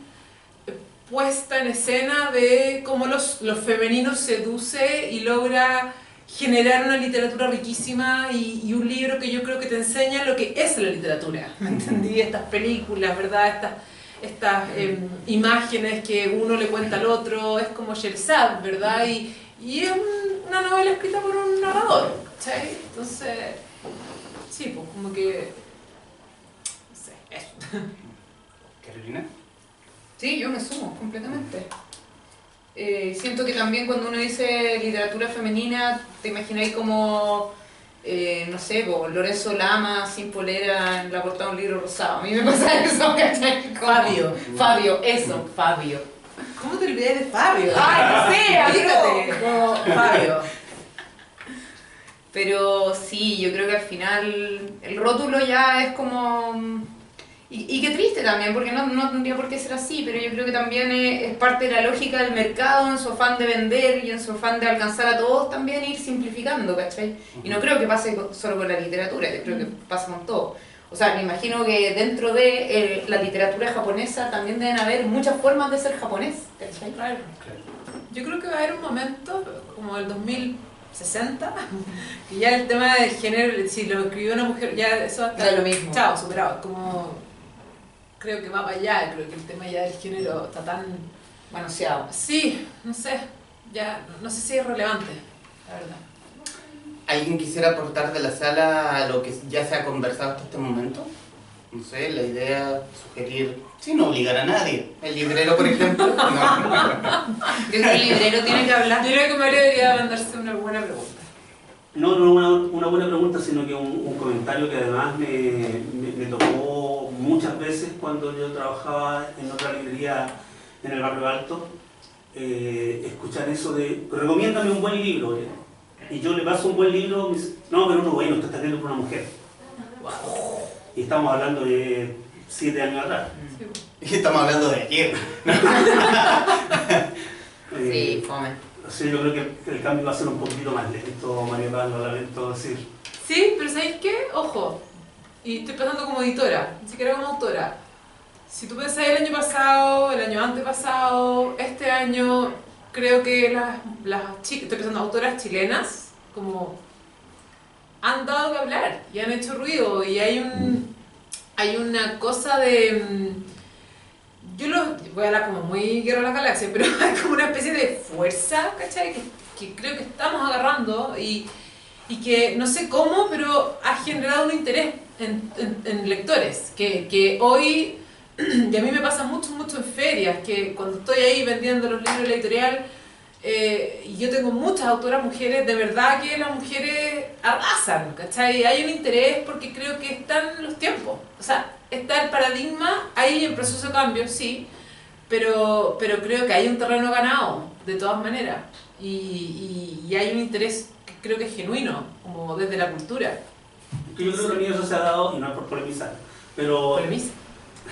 B: puesta en escena de cómo los femeninos seduce y logra generar una literatura riquísima y un libro que yo creo que te enseña lo que es la literatura. ¿Me entendí? Estas películas, ¿verdad? Estas imágenes que uno le cuenta al otro, es como Sherazade, ¿verdad? Y es una novela escrita por un narrador, ¿cachai? Entonces, sí, pues como que, no sé, eso.
A: Carolina.
C: Sí, yo me sumo completamente. Siento que también cuando uno dice literatura femenina, te imagináis como, no sé, como Lorenzo Lama sin polera en la portada de un libro rosado. A mí me pasa eso, ¿cachai? Como-
B: Fabio.
C: Fabio, eso, Fabio.
B: ¿Cómo te olvidé de Fabio?
C: ¡Ay, no sé!
B: Fíjate, como Fabio.
C: Pero sí, yo creo que al final el rótulo ya es como... Y qué triste también, porque no tendría por qué ser así, pero yo creo que también es parte de la lógica del mercado en su afán de vender y en su afán de alcanzar a todos también ir simplificando, ¿cachai? Y no creo que pase solo con la literatura, yo creo que pasa con todo. O sea, me imagino que dentro de la literatura japonesa también deben haber muchas formas de ser japonés, ¿cachai?
B: Claro. Yo creo que va a haber un momento, como el 2060, que ya el tema del género, si lo escribió una mujer, ya eso va a estar
C: Da lo mismo.
B: chao, superado. Como, creo que va para allá, creo que el tema ya del género está tan...
C: Manoseado.
B: Sí, no sé, ya, no sé si es relevante, la verdad.
A: ¿Alguien quisiera aportar de la sala a lo que ya se ha conversado hasta este momento? No sé, la idea, sugerir, sin obligar a nadie. El librero, por ejemplo. No.
C: Creo que el librero tiene que hablar.
B: Yo creo que Mario debería mandarse una buena pregunta.
D: No una buena pregunta, sino que un comentario que además me tocó muchas veces cuando yo trabajaba en otra librería en el Barrio Alto. Escuchar eso de, recomiéndame un buen libro. Y yo le paso un buen libro, me dice, no, pero no bueno, usted está escribiendo por una mujer. Y estamos hablando de 7 años atrás.
B: Sí.
A: Y estamos hablando de ayer.
C: Sí, fome.
D: O sea, yo creo que el cambio va a ser un poquito más lento, María Paz, lo lamento decir.
B: Sí, pero ¿sabéis qué? Ojo, y estoy pensando como editora, ni siquiera como autora. Si tú pensás el año pasado, el año antepasado, este esto creo que estoy pensando autoras chilenas, como han dado que hablar y han hecho ruido y hay una cosa de... voy a hablar como muy Guerra de la Galaxia, pero hay como una especie de fuerza, ¿cachai? Que creo que estamos agarrando y que no sé cómo, pero ha generado un interés en lectores, que hoy, y a mí me pasa mucho en ferias, que cuando estoy ahí vendiendo los libros de la editorial, y yo tengo muchas autoras mujeres, de verdad que las mujeres arrasan, ¿cachai? Hay un interés porque creo que están los tiempos, o sea, está el paradigma, hay el proceso de cambio, sí, pero creo que hay un terreno ganado, de todas maneras, y hay un interés que creo que es genuino, como desde la cultura.
D: Yo creo que a mí eso se ha dado, y no es por polemizar, pero...
B: ¿Polemiza?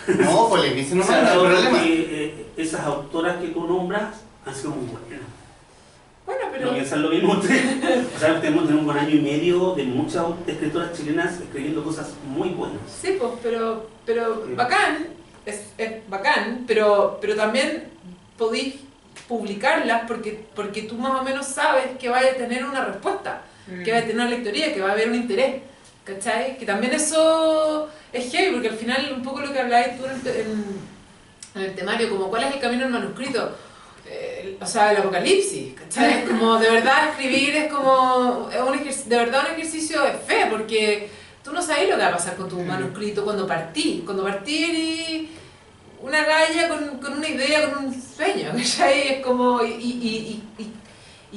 A: No, polemiza, no
D: se
A: me
D: ha
A: da
D: dado
A: problema.
D: porque esas autoras que tú nombras han sido muy buenas.
B: Bueno, pero...
D: No piensan lo mismo ustedes. O sea, tenemos un buen año y medio de muchas escritoras chilenas escribiendo cosas muy buenas.
B: Sí, pues, pero bacán, es bacán, pero también podéis publicarlas porque tú más o menos sabes que vaya a tener una respuesta, que vaya a tener una lectoría, que va a haber un interés, ¿cachai? Que también eso es heavy, porque al final un poco lo que habláis tú en el temario, como cuál es el camino del manuscrito, o sea, el apocalipsis, ¿cachai? Como de verdad escribir es como, de verdad un ejercicio de fe, porque tú no sabes lo que va a pasar con tu manuscrito cuando partí eres una galla con una idea, con un sueño, ¿cachai? Es como, y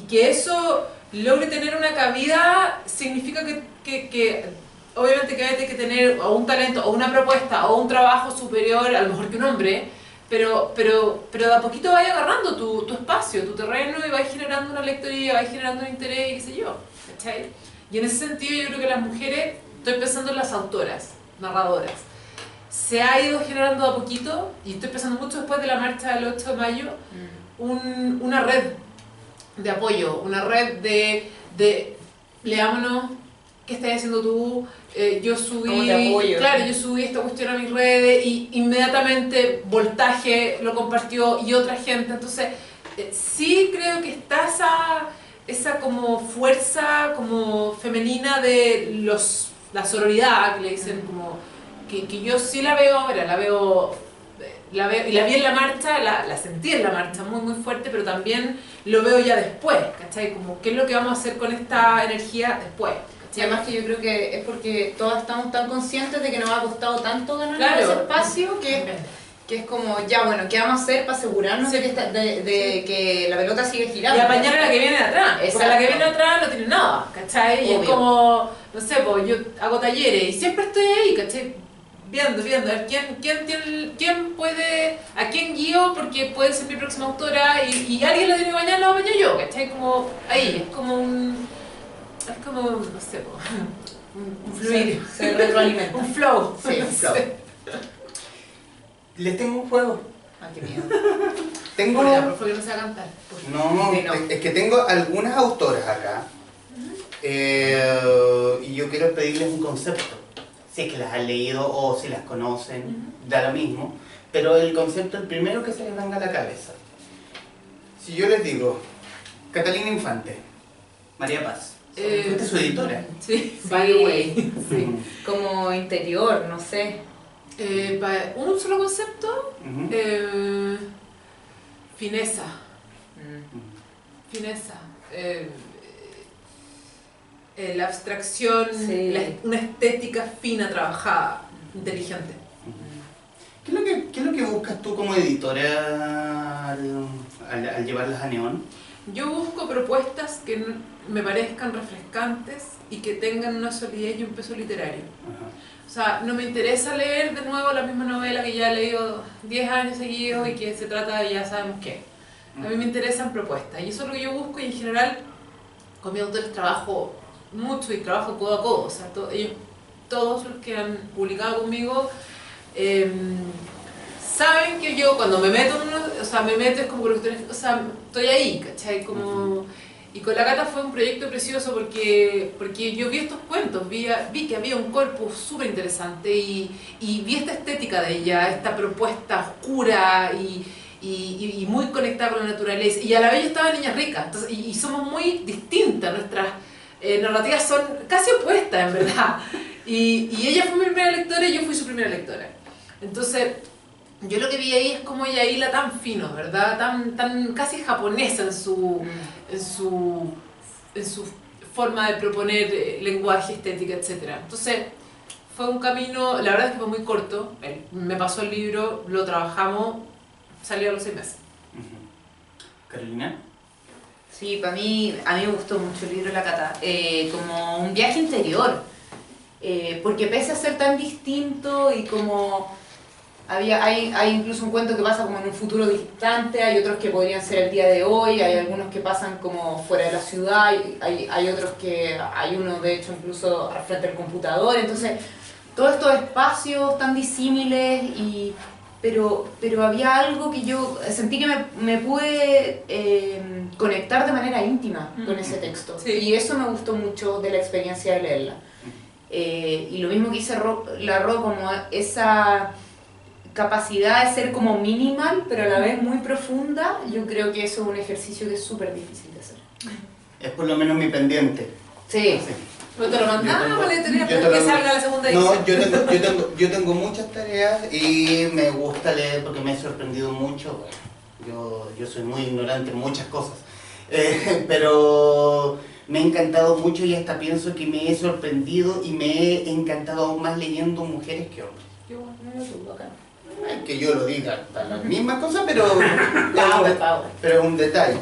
B: que eso logre tener una cabida significa que obviamente que vas a tener que tener o un talento, o una propuesta, o un trabajo superior, a lo mejor que un hombre, pero de a poquito vas agarrando tu espacio, tu terreno, y vas generando una lectoría, vas generando un interés, y qué sé yo, ¿cachai? Y en ese sentido yo creo que las mujeres, estoy pensando en las autoras, narradoras, se ha ido generando de a poquito, y estoy pensando mucho después de la marcha del 8 de mayo, una red de apoyo, una red de leámonos, ¿qué estás haciendo tú? Yo subí esta cuestión a mis redes y inmediatamente Voltaje lo compartió y otra gente, entonces sí creo que está esa como fuerza como femenina de la sororidad, que le dicen como, que yo sí la veo ahora, la veo y la vi en la marcha, la sentí en la marcha muy muy fuerte, pero también lo veo ya después, ¿cachai? Como qué es lo que vamos a hacer con esta energía después.
C: Y además que yo creo que es porque todas estamos tan conscientes de que nos ha costado tanto ganar
B: Claro.
C: ese espacio que es como, ya bueno, ¿qué vamos a hacer para asegurarnos de que la pelota sigue girando?
B: Y apañar a la que viene de atrás, porque
C: Exacto.
B: la que viene de atrás no tiene nada, ¿cachai? Y es
C: Obvio.
B: como, no sé, pues yo hago talleres y siempre estoy ahí, ¿cachai? Viendo, a ver quién puede, a quién guío, porque puede ser mi próxima autora y alguien la tiene que bañar, la baño yo, ¿cachai? Como ahí, es como, no sé, un fluir.
C: Se retroalimenta.
B: Un flow.
C: Sí, un flow.
A: Les tengo un juego.
C: Ah, qué miedo.
A: Tengo...
B: Por favor, que no se va a cantar.
A: No,
C: Sí, no.
A: es que tengo algunas autoras acá. Y yo quiero pedirles un concepto. Si es que las han leído o si las conocen, da lo mismo. Pero el concepto, el primero que se les venga a la cabeza. Si yo les digo, Catalina Infante, María Paz, fuiste su editora.
B: Sí,
C: Sí.
B: by the way.
A: Sí.
C: Como interior, no sé.
B: Un solo concepto,
A: Ujú.
B: fineza. Fineza. La abstracción,
C: Sí.
B: una estética fina, trabajada, inteligente.
A: ¿Qué es lo que buscas tú como editora al llevarlas a Neón?
B: Yo busco propuestas que me parezcan refrescantes y que tengan una solidez y un peso literario.
A: Ajá.
B: O sea, no me interesa leer de nuevo la misma novela que ya he leído 10 años seguidos y que se trata de ya sabemos qué. A mí me interesan propuestas y eso es lo que yo busco, y en general con mis autores trabajo mucho y trabajo codo a codo. O sea, todos los que han publicado conmigo saben que yo cuando me meto en me meto es como que o sea, estoy ahí, ¿cachai? Como, Y con la Cata fue un proyecto precioso porque yo vi estos cuentos, vi que había un corpus súper interesante y vi esta estética de ella, esta propuesta oscura y muy conectada con la naturaleza. Y a la vez yo estaba en Niña Rica, entonces, y somos muy distintas, nuestras narrativas son casi opuestas en verdad. Y ella fue mi primera lectora y yo fui su primera lectora. Entonces, yo lo que vi ahí es como ella hila tan fino, ¿verdad? Tan casi japonesa en su forma de proponer lenguaje, estética, etc. Entonces, fue un camino, la verdad es que fue muy corto. Me pasó el libro, lo trabajamos, salió a los 6 meses.
A: Carolina.
C: Sí, a mí me gustó mucho el libro de la Cata, como un viaje interior, porque pese a ser tan distinto y como hay incluso un cuento que pasa como en un futuro distante, hay otros que podrían ser el día de hoy, hay algunos que pasan como fuera de la ciudad, hay otros que, hay uno de hecho incluso al frente del computador, entonces todos estos espacios tan disímiles pero había algo que yo sentí que me pude conectar de manera íntima con ese texto.
B: Sí.
C: Y eso me gustó mucho de la experiencia de leerla. Y lo mismo que hice la Ro, como esa capacidad de ser como minimal, pero a la vez muy profunda, yo creo que eso es un ejercicio que es súper difícil de hacer.
A: Es por lo menos mi pendiente.
C: Sí.
B: ¿No te lo mandamos? ¿Le tenías
A: yo
B: que
A: te lo-
B: salga la segunda edición?
A: No, yo tengo muchas tareas y me gusta leer porque me he sorprendido mucho. Bueno, yo soy muy ignorante en muchas cosas, pero me ha encantado mucho y hasta pienso que me he sorprendido y me he encantado aún más leyendo mujeres que hombres.
C: Yo no lo dudo acá.
A: Ay, que yo lo diga, está la misma cosa, pero
C: Power.
A: pero es un detalle.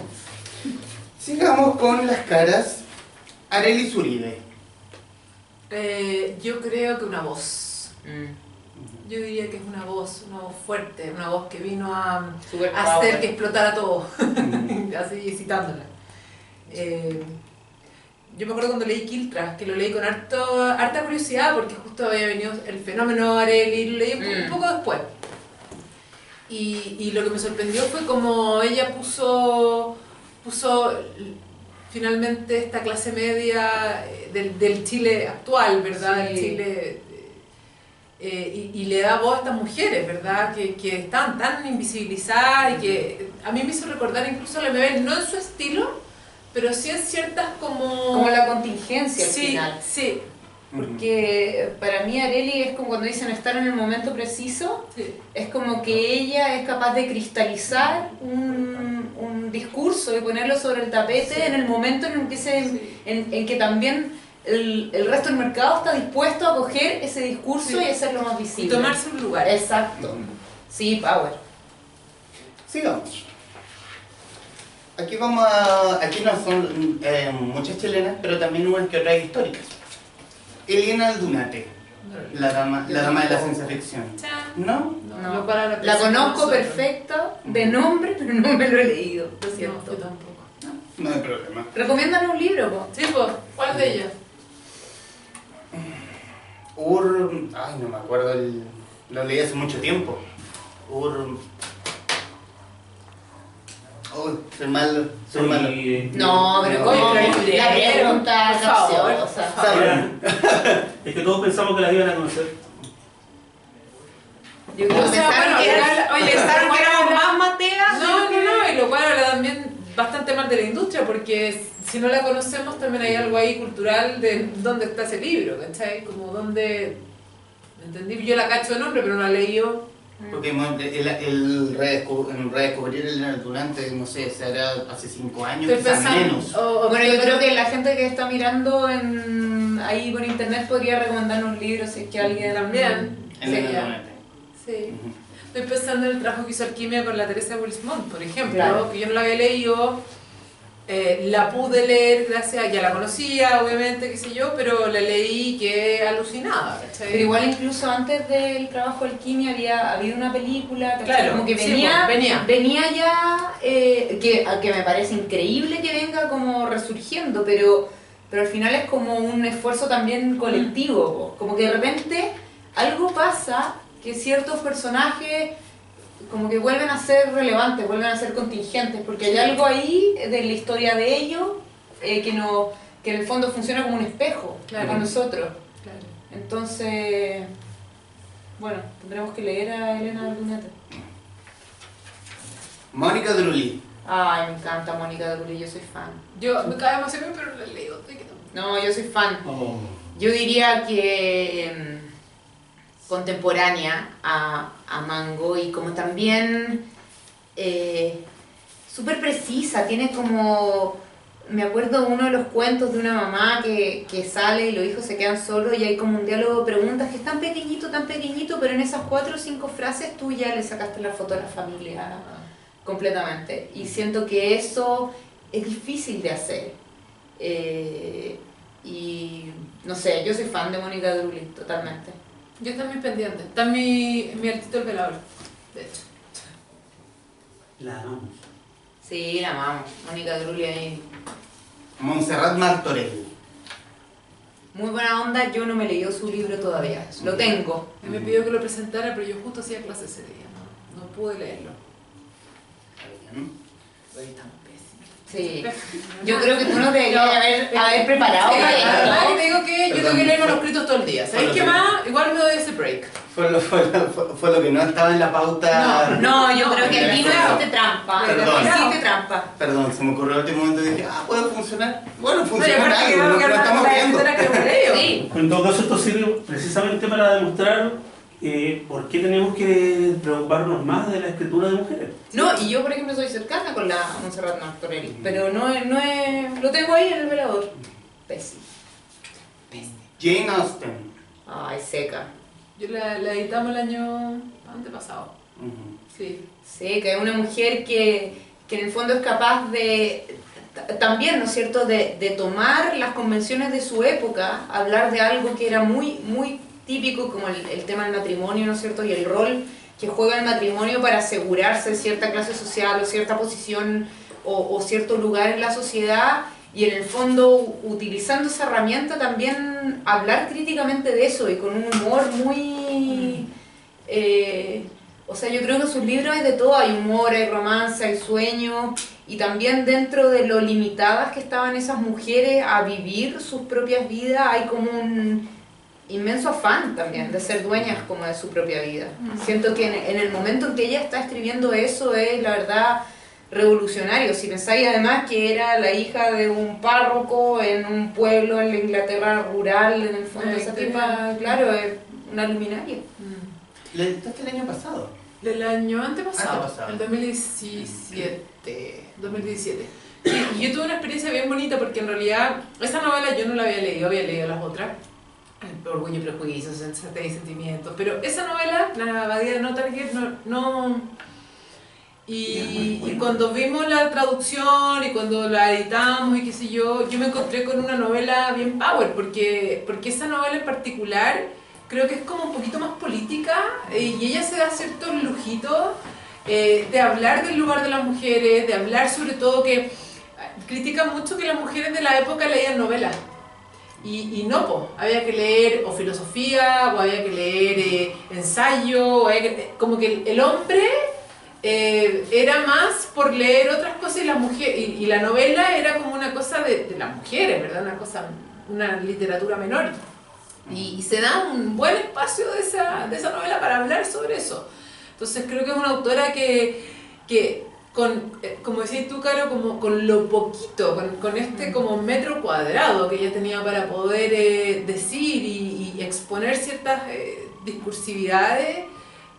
A: Sigamos con las caras. Arely Zuribe.
B: Yo creo que una voz. Yo diría que es una voz fuerte, una voz que vino a hacer que explotara todo, así citándola. Yo me acuerdo cuando leí Quiltras, que lo leí con harta curiosidad porque justo había venido el fenómeno Arely, lo leí un poco después. Y lo que me sorprendió fue como ella puso finalmente esta clase media del Chile actual, ¿verdad?
C: Sí.
B: El Chile, y le da voz a estas mujeres, ¿verdad? Que están tan invisibilizadas y que a mí me hizo recordar incluso a la MB, no en su estilo, pero sí en ciertas como
C: la contingencia al
B: sí,
C: final.
B: Sí,
C: Porque para mí Arely es como cuando dicen estar en el momento preciso,
B: sí.
C: es como que ella es capaz de cristalizar un discurso y ponerlo sobre el tapete
B: Sí.
C: en el momento en el que, en que también el resto del mercado está dispuesto a coger ese discurso
B: Sí.
C: y hacerlo más
B: Y
C: visible.
B: tomarse un lugar.
C: Exacto. Sí, power.
A: Sigamos. Aquí aquí no son muchas chilenas, pero también unas que otras históricas. Elena Aldunate, la dama de la ciencia ficción.
B: Chan.
A: ¿No?
C: No.
B: Lo para
C: La
B: presenta
C: conozco
B: nosotros.
C: perfecta de nombre, pero no me lo he leído. Lo
B: No,
C: siento.
B: yo tampoco.
A: No hay problema.
C: Recomiéndanos un libro, po.
B: Sí, pues, ¿cuál de ellas?
A: Ay, no me acuerdo, lo leí hace mucho tiempo. Soy malo.
C: No, pero
B: Oye,
C: ¿cómo?
B: pero hay
C: La pregunta
B: por favor,
C: capciosa.
B: por favor.
D: Es que todos pensamos que las iban a conocer.
C: Yo creo
B: O
C: que
B: sea,
C: pensaron
B: bueno,
C: que pensaron que éramos más mateas.
B: No, y lo cual habla también bastante mal de la industria, porque si no la conocemos también hay algo ahí cultural de dónde está ese libro, ¿cachai? Como dónde... Entendí, yo la cacho de nombre, pero no la leí yo.
A: Porque el redescubrir el Aldunate, no sé, será hace 5 años,
B: Estoy
A: quizás
B: pensando...
A: menos.
C: Bueno, yo creo que la gente que está mirando ahí por internet podría recomendarnos libros si es que alguien
B: También.
A: En el
B: Sí, ya.
A: Aldunate.
B: Sí. Estoy pensando en el trabajo que hizo Alquimia con la Teresa Wilsmont, por ejemplo,
C: Claro.
B: que yo no la había leído, la pude leer gracias, ya la conocía, obviamente, qué sé yo, pero la leí y quedé alucinada, ¿cachai?
C: Pero igual incluso antes del trabajo de Alquimia había habido una película, ¿cachai?
B: Claro,
C: como que
B: sí,
C: venía,
B: pues, venía.
C: ya, que me parece increíble que venga como resurgiendo, pero al final es como un esfuerzo también colectivo, po. Como que de repente algo pasa que ciertos personajes como que vuelven a ser relevantes, vuelven a ser contingentes, porque hay algo ahí de la historia de ellos que en el fondo funciona como un espejo para nosotros.
B: Claro.
C: Entonces, bueno, tendremos que leer a Elena Ardunete.
A: Mónica Drulli.
C: Ay, me encanta Mónica Drulli, yo soy fan.
B: Yo me cae demasiado bien, pero la leo.
C: No, yo soy fan.
A: Oh.
C: Yo diría que contemporánea a Mango y como también súper precisa, tiene como... Me acuerdo uno de los cuentos de una mamá que sale y los hijos se quedan solos y hay como un diálogo de preguntas que es tan pequeñito, pero en esas 4 o 5 frases tú ya le sacaste la foto a la familia completamente. Y siento que eso es difícil de hacer. Y no sé, yo soy fan de Mónica Drulli, totalmente.
B: Yo también pendiente. Está mi artista el velador, de hecho.
D: La amamos.
C: Sí, la amamos. Mónica Drulli ahí.
A: Montserrat Martorell.
C: Muy buena onda, yo no me he leído su libro todavía. Lo tengo.
B: Él me pidió que lo presentara, pero yo justo hacía clase ese día, no pude leerlo. Hoy estamos pésimos.
C: Sí. Yo creo que tú no deberías haber preparado para
B: Además,
C: esto.
B: te digo que yo tengo que leer manuscritos todo el día. ¿Sabes qué más? Igual me doy ese break.
A: Fue lo que no estaba en la pauta.
C: No, yo creo que
A: no,
C: aquí no
A: no.
C: hiciste trampa.
A: Perdón.
C: Hiciste trampa.
A: Perdón, se me ocurrió el último momento y dije, puede funcionar. Bueno,
B: Oye,
A: funciona
B: aparte
A: algo,
B: creo
A: lo
B: que
A: que nos estamos viendo.
B: que lo leo.
C: Sí.
D: En todo caso, esto sirve precisamente para demostrar por qué tenemos que preocuparnos más de la escritura de mujeres.
C: No, y yo por ejemplo soy cercana con la Montserrat Martorell, pero lo tengo ahí en el velador. Pésimo.
A: Jane Austen.
C: Ay, seca.
B: Yo la editamos el año antepasado. Sí.
C: Seca, es una mujer que en el fondo es capaz de, también, ¿no es cierto?, de tomar las convenciones de su época, hablar de algo que era muy, muy típico como el tema del matrimonio, ¿no es cierto?, y el rol que juega el matrimonio para asegurarse cierta clase social o cierta posición o cierto lugar en la sociedad, y en el fondo utilizando esa herramienta también hablar críticamente de eso y con un humor muy... o sea, yo creo que en sus libros hay de todo, hay humor, hay romance, hay sueño, y también dentro de lo limitadas que estaban esas mujeres a vivir sus propias vidas hay como un inmenso afán también de ser dueñas como de su propia vida. Siento que en el momento en que ella está escribiendo eso es, la verdad, revolucionario. Si pensáis además que era la hija de un párroco en un pueblo en la Inglaterra rural, en el fondo esa tipa, claro, es una luminaria.
A: ¿La editaste el año pasado?
B: Del año antepasado,
A: Antepasado.
B: el 2017. 2017. Sí, y yo tuve una experiencia bien bonita porque en realidad esa novela yo no la había leído las otras. Orgullo y prejuicios, sensatez y sentimientos. Pero esa novela, La abadía de Nottingham, no. Y cuando vimos la traducción y cuando la editamos y qué sé yo me encontré con una novela bien power, porque esa novela en particular creo que es como un poquito más política y ella se da ciertos lujitos de hablar del lugar de las mujeres, de hablar sobre todo que critica mucho que las mujeres de la época leían novelas. Y no, pues, había que leer o filosofía, o había que leer ensayo, como que el hombre era más por leer otras cosas y la mujer y la novela era como una cosa de las mujeres, ¿verdad? Una literatura menor. Y se da un buen espacio de esa novela para hablar sobre eso. Entonces creo que es una autora que como decías tú, Caro, como con lo poquito, con este como metro cuadrado que ella tenía para poder decir y exponer ciertas discursividades,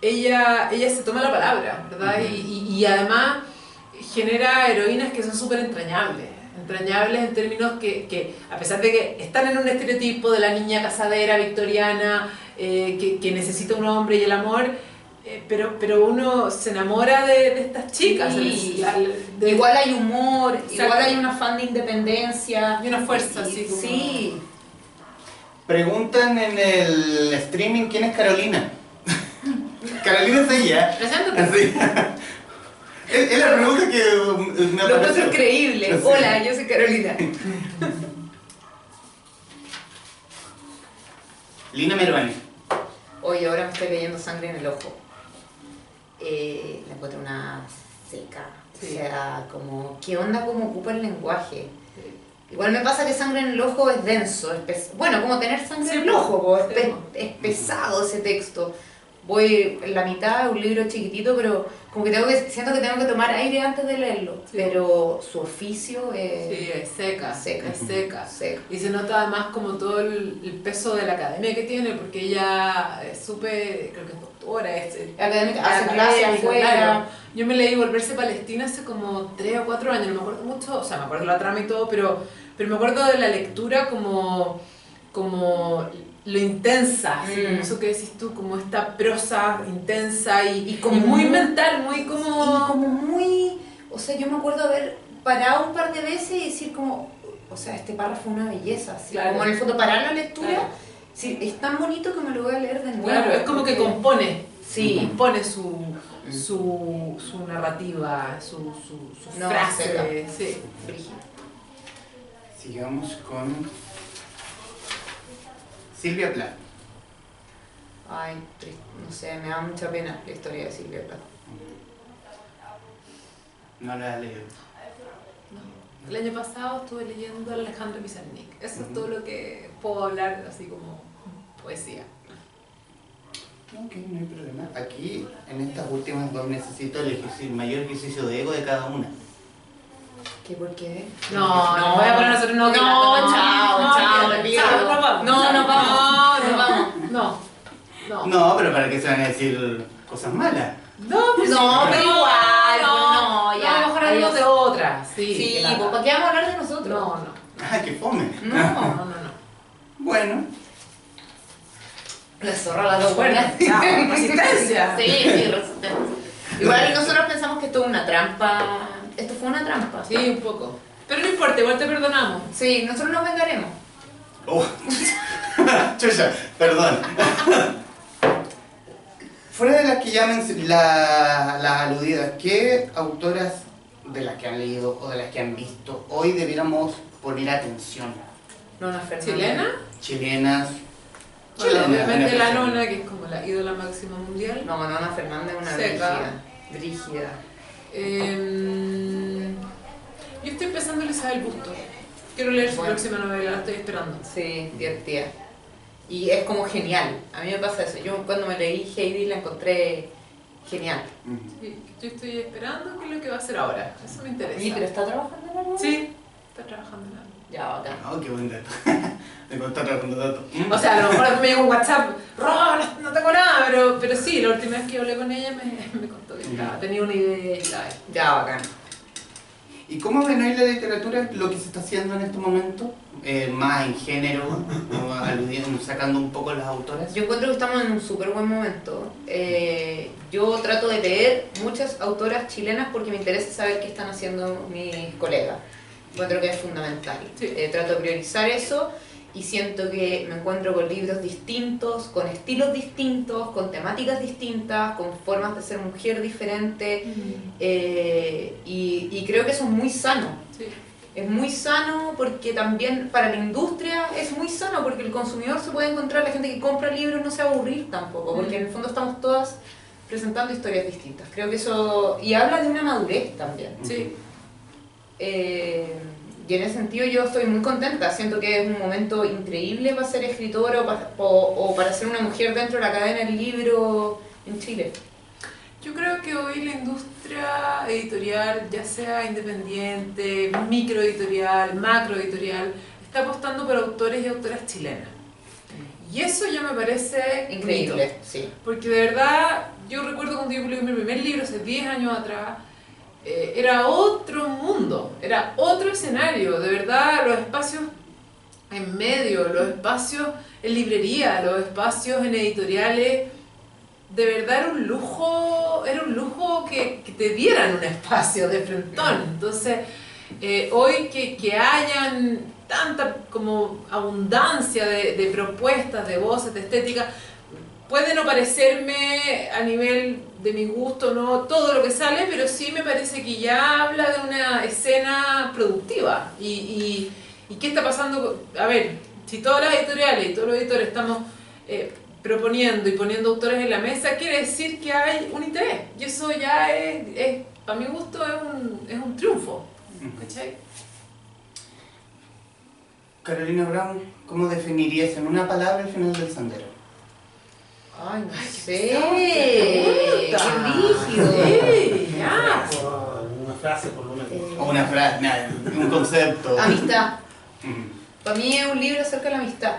B: ella se toma la palabra, ¿verdad? Y además genera heroínas que son súper entrañables en términos que a pesar de que están en un estereotipo de la niña casadera victoriana que necesita un hombre y el amor, pero uno se enamora de estas chicas.
C: Sí. Igual hay humor,
B: Exacto.
C: igual hay un afán de independencia.
B: Y una fuerza, así como...
C: Sí.
A: Preguntan en el streaming quién es Carolina. Carolina es ella.
B: Preséntate.
A: Así. Es la pregunta que me
C: Lo
A: apareció.
C: encuentro increíble.
A: Sí.
C: Hola, yo soy Carolina.
A: Lina Meruane.
C: Oye, ahora me estoy leyendo Sangre en el Ojo. La encuentro una seca.
B: Sí.
C: O sea, como, ¿qué onda cómo ocupa el lenguaje? Igual me pasa que Sangre en el ojo es denso, bueno, como tener sangre en el ojo, po, es pesado ese texto. Voy en la mitad, un libro chiquitito, pero como que siento que tengo que tomar aire antes de leerlo.
B: Sí.
C: Pero su oficio es...
B: Sí, es seca,
C: Seca.
B: es seca.
C: seco.
B: Y se nota además como todo el peso de la academia que tiene, porque ella es súper, creo que es doctora, es
C: Académica, hace clases afuera.
B: claro. Yo me leí Volverse Palestina hace como 3 o 4 años, no me acuerdo mucho, o sea, me acuerdo la trama y todo, pero me acuerdo de la lectura como lo intensa, así, como eso que decís tú, como esta prosa intensa y como muy mental, muy como...
C: Y como muy... O sea, yo me acuerdo haber parado un par de veces y decir como... O sea, este párrafo es una belleza, así,
B: Claro.
C: como en el fondo parar la lectura.
B: Claro.
C: Sí, es tan bonito que me lo voy a leer de nuevo.
B: Claro, es como que compone,
C: Sí.
B: compone su narrativa, su
C: No,
B: frase,
C: seca.
B: sí.
C: Brígido.
A: Sigamos con Silvia Plath.
C: Ay, no sé, me da mucha pena la historia de Silvia Plath.
A: No la he leído.
B: El año pasado estuve leyendo a Alejandro Pizarnik. Eso es todo lo que puedo hablar así como poesía.
A: Ok, no hay problema. Aquí, en estas últimas dos, necesito el mayor ejercicio de ego de cada una.
C: ¿Qué por qué?
B: No, voy a poner nosotros no.
C: chao, me pido.
B: Chao, nos vamos.
C: No vamos.
B: No.
A: No, pero para que se van a decir cosas malas.
B: No, pues
C: No, pero igual, no, ya.
B: A lo mejor hablamos de otras. Sí,
C: Sí,
B: que lata.
C: pues ¿para qué vamos a hablar de nosotros?
B: No.
A: ¡Ay, qué fome!
C: No.
A: Bueno,
C: La zorra la dos
B: Bueno,
C: buenas.
B: chao, resistencia.
C: Sí, resistencia. Igual nosotros pensamos que esto es una trampa. Esto fue una trampa.
B: Sí, un poco. Pero no importa, igual te perdonamos.
C: Sí, nosotros nos vengaremos.
A: oh. Chucha, perdón. Fuera de las que llamen las aludidas, ¿qué autoras de las que han leído o de las que han visto hoy debiéramos poner atención?
C: Nona Fernández.
B: ¿Chilena?
A: Chilenas.
B: Bueno, obviamente la
A: Nona
B: nona, que es como la ídola máxima mundial.
C: No, Nona Fernández es una
B: Seca.
C: brígida.
B: Yo estoy empezando a Isabel Bustos. Quiero leer su
C: Bueno.
B: próxima novela, la estoy esperando.
C: Sí, divertida. Y es como genial. A mí me pasa eso. Yo cuando me leí Heidi la encontré genial.
B: Sí, yo estoy esperando qué es lo que va a hacer ahora. Eso me interesa.
C: Sí, pero está trabajando en algo.
B: Sí, está trabajando en algo.
C: Ya, bacán.
A: Oh, qué buen dato. Me contó trabajando datos.
B: O sea, a lo mejor me llegó un WhatsApp, Ro, no tengo nada, pero sí, la última vez que hablé con ella me contó que tenía una idea y tal.
C: Ya, bacán.
A: ¿Y cómo ven hoy la literatura, lo que se está haciendo en este momento? Más en género, ¿no? Aludiendo, sacando un poco las autoras.
C: Yo encuentro que estamos en un súper buen momento. Yo trato de leer muchas autoras chilenas porque me interesa saber qué están haciendo mis colegas. Encuentro que es fundamental.
B: Sí.
C: Trato de priorizar eso y siento que me encuentro con libros distintos, con estilos distintos, con temáticas distintas, con formas de ser mujer diferentes y creo que eso es muy sano.
B: Sí.
C: Es muy sano porque también para la industria es muy sano porque el consumidor se puede encontrar, la gente que compra libros no se va a aburrir tampoco, porque en el fondo estamos todas presentando historias distintas. Creo que eso... y habla de una madurez también.
B: Sí.
C: Y en ese sentido yo estoy muy contenta, siento que es un momento increíble para ser escritora o para ser una mujer dentro de la cadena del libro en Chile.
B: Yo creo que hoy la industria editorial, ya sea independiente, microeditorial, macroeditorial, está apostando por autores y autoras chilenas. Y eso ya me parece
C: Increíble,
B: bonito.
C: sí.
B: Porque de verdad, yo recuerdo cuando yo publiqué mi primer libro hace 10 años atrás, era otro mundo, era otro escenario. De verdad, los espacios en medio, los espacios en librería, los espacios en editoriales, de verdad era un lujo que te dieran un espacio de frentón. Entonces, hoy que hayan tanta como abundancia de propuestas, de voces, de estética, puede no parecerme a nivel de mi gusto, no todo lo que sale, pero sí me parece que ya habla de una escena productiva. ¿Y qué está pasando? A ver, si todas las editoriales y todos los editores estamos proponiendo y poniendo autores en la mesa, quiere decir que hay un interés. Y eso ya a mi gusto, es un triunfo. ¿Cachai?
A: Carolina Brown, ¿cómo definirías en una palabra el final del sendero?
C: Ay, no
B: Ay,
C: sé.
B: qué
C: ¡Qué
B: rígido!
C: rígido!
B: Sí, ya.
D: Una frase por lo menos.
A: O una frase, nada, un concepto.
C: Amistad.
A: Ujú.
C: Para mí es un libro acerca de la amistad.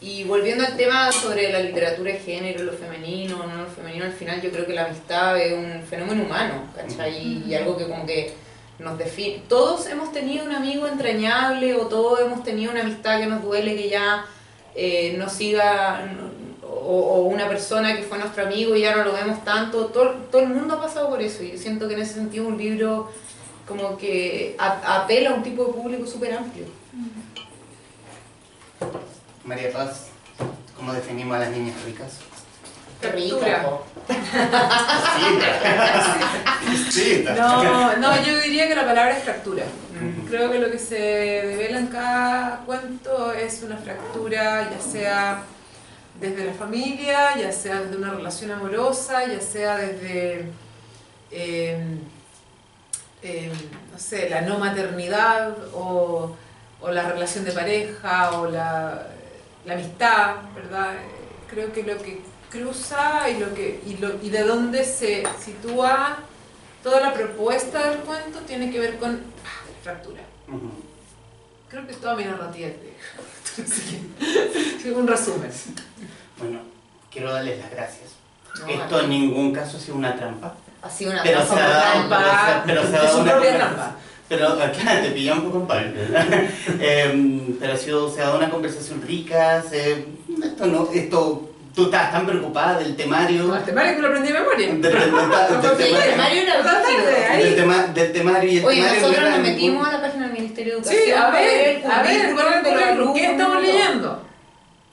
C: Y volviendo al tema sobre la literatura de género, lo femenino, no lo femenino, al final yo creo que la amistad es un fenómeno humano, ¿cachai? Y algo que como que nos define. Todos hemos tenido un amigo entrañable o todos hemos tenido una amistad que nos duele, que ya no siga, o una persona que fue nuestro amigo y ya no lo vemos tanto. Todo el mundo ha pasado por eso y yo siento que en ese sentido es un libro como que apela a un tipo de público súper amplio.
A: María Paz, ¿cómo definimos a las niñas ricas?
C: Qué rica,
B: Factura.
C: po.
A: Sí,
B: No, yo diría que la palabra es fractura.
A: Ujú.
B: Creo que lo que se devela en cada cuento es una fractura, ya sea desde la familia, ya sea desde una relación amorosa, ya sea desde, no sé, la no maternidad o la relación de pareja o la amistad, ¿verdad? Creo que lo que cruza y de dónde se sitúa toda la propuesta del cuento tiene que ver con fractura.
A: Ujú.
B: Creo que toda mi narrativa es de un resumen.
A: Bueno, quiero darles las gracias.
C: No,
A: Esto en ningún caso ha sido una trampa.
C: ha sido una
A: Pero se ha dado,
B: trampa.
A: pero se ha
B: Es
A: dado
B: su
A: una
B: propia
A: conversación.
B: trampa.
A: Pero acá te pillamos, compadre. Pero se ha dado una conversación rica. Tú estás tan preocupada del temario.
B: No, este Mario que lo aprendí de memoria.
A: Del
C: Sí, el Mario era brígido.
A: del temario y el
C: Oye,
A: temario
C: nosotros
A: no era
C: nos
A: ningún-
C: metimos a la página del Ministerio de Educación.
B: Sí, a ver,
C: para ver el currículum de los alumnos,
B: ¿qué estamos leyendo?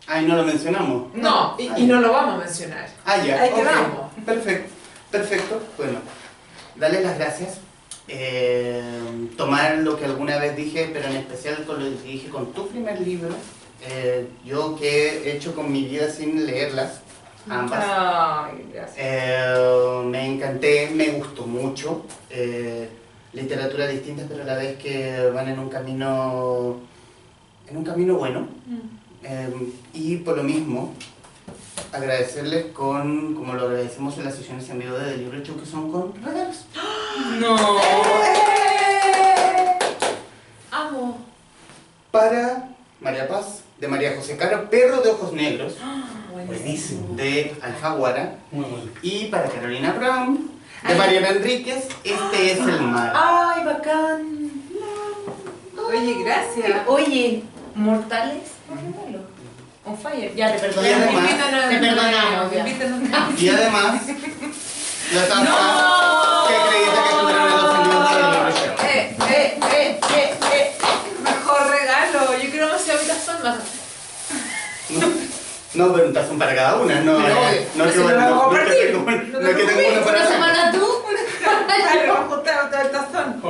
A: Ay, no lo mencionamos.
B: No, y no lo vamos a mencionar.
A: Ah, ya.
B: Ahí
A: ok.
B: quedamos.
A: Perfecto. Bueno, darles las gracias. Tomar lo que alguna vez dije, pero en especial con lo que dije con tu primer libro. Yo que he hecho con mi vida sin leerlas, ambas.
C: Ay, gracias.
A: Me encanté, me gustó mucho. Literatura distinta, pero a la vez que van en un camino bueno. Y por lo mismo, agradecerles como lo agradecemos en las sesiones en vivo de Libro Hecho, que son con regalos.
C: No.
B: Amo.
A: Para María Paz, de María José Caro, Perro de Ojos Negros,
D: Buenísimo.
A: de Alfaguara.
D: Muy bueno.
A: Y para Carolina Brown, de Mariana Enríquez, Este es el mar.
C: Ay, bacán.
B: Oye, gracias.
C: Oye, mortales, regalo. On fire. Ya, te
A: Y
C: perdonamos.
A: además-
C: Te perdonamos. ya.
B: Invítanos.
A: Y además, la taza
C: ¡No!
A: que acredita que estuvieron en los envíos del Libro Show.
B: Mejor regalo. Yo quiero más habitas más.
A: No, pero un tazón para cada una, no.
C: Pero,
A: No,
B: si no lo vamos a
A: que
B: compartir.
A: tengo
B: No te
A: que tengo uno
C: Una
A: para
C: semana tú.
B: Claro, vamos a juntar todo el tazón.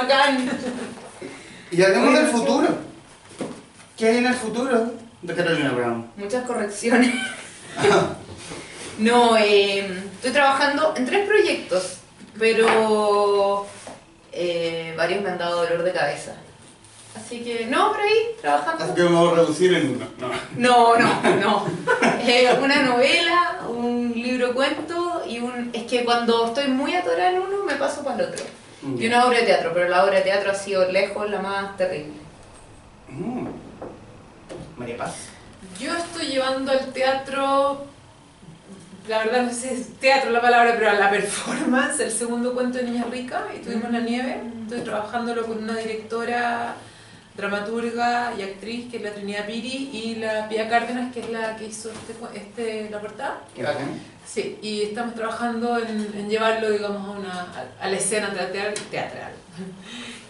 C: Bacán.
A: Y hablemos del futuro. ¿Qué hay en el futuro de Carolina Brown?
C: Muchas correcciones. No, estoy trabajando en 3 proyectos, pero varios me han dado dolor de cabeza. Así que, no, por ahí,
A: Así
C: trabajando.
A: que vamos a reducir en uno. No.
C: No. Una novela, un libro cuento y es que cuando estoy muy atorada en uno me paso para el otro. Y una obra de teatro, pero la obra de teatro ha sido lejos la más terrible.
A: María Paz.
B: Yo estoy llevando al teatro, la verdad no sé si es teatro la palabra, pero a la performance, el segundo cuento de Niña Rica, y tuvimos La Nieve. Estoy trabajándolo con una directora, dramaturga y actriz, que es la Trinidad Piri, y la Pia Cárdenas, que es la que hizo la portada.
A: Qué bacán.
B: Sí, y estamos trabajando en llevarlo, digamos, a la escena teatral.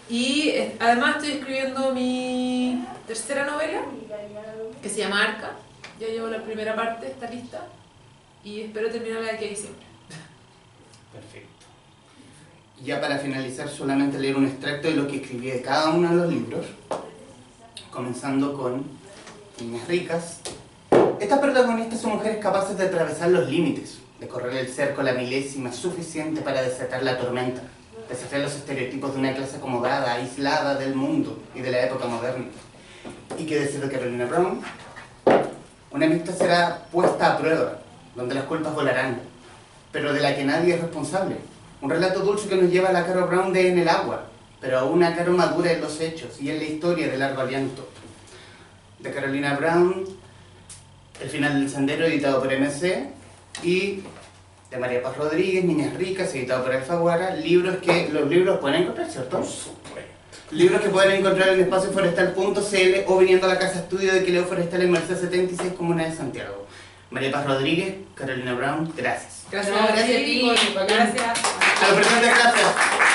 B: Y además estoy escribiendo mi tercera novela, que se llama Arca. Ya llevo la primera parte, está lista, y espero terminarla de aquí a diciembre.
A: Perfecto. Y ya para finalizar, solamente leer un extracto de lo que escribí de cada uno de los libros, comenzando con Niñas Ricas. Estas protagonistas son mujeres capaces de atravesar los límites, de correr el cerco a la milésima suficiente para desatar la tormenta, desafía los estereotipos de una clase acomodada, aislada del mundo y de la época moderna. ¿Y qué decir de Carolina Brown? Una amistad será puesta a prueba, donde las culpas volarán, pero de la que nadie es responsable. Un relato dulce que nos lleva a la Caro Brown de En el agua, pero a una Caro madura en los hechos y en la historia de largo aliento. De Carolina Brown, El final del sendero, editado por MC, y de María Paz Rodríguez, Niñas ricas, editado por Alfaguara, los libros pueden encontrar, ¿cierto? Libros que pueden encontrar en espacioforestal.cl o viniendo a la casa estudio de Quileo Forestal en Merced 76, Comuna de Santiago. María Paz Rodríguez, Carolina Brown, gracias.
B: Gracias,
C: No, gracias a ti,
B: gracias.
A: A los presentes, gracias.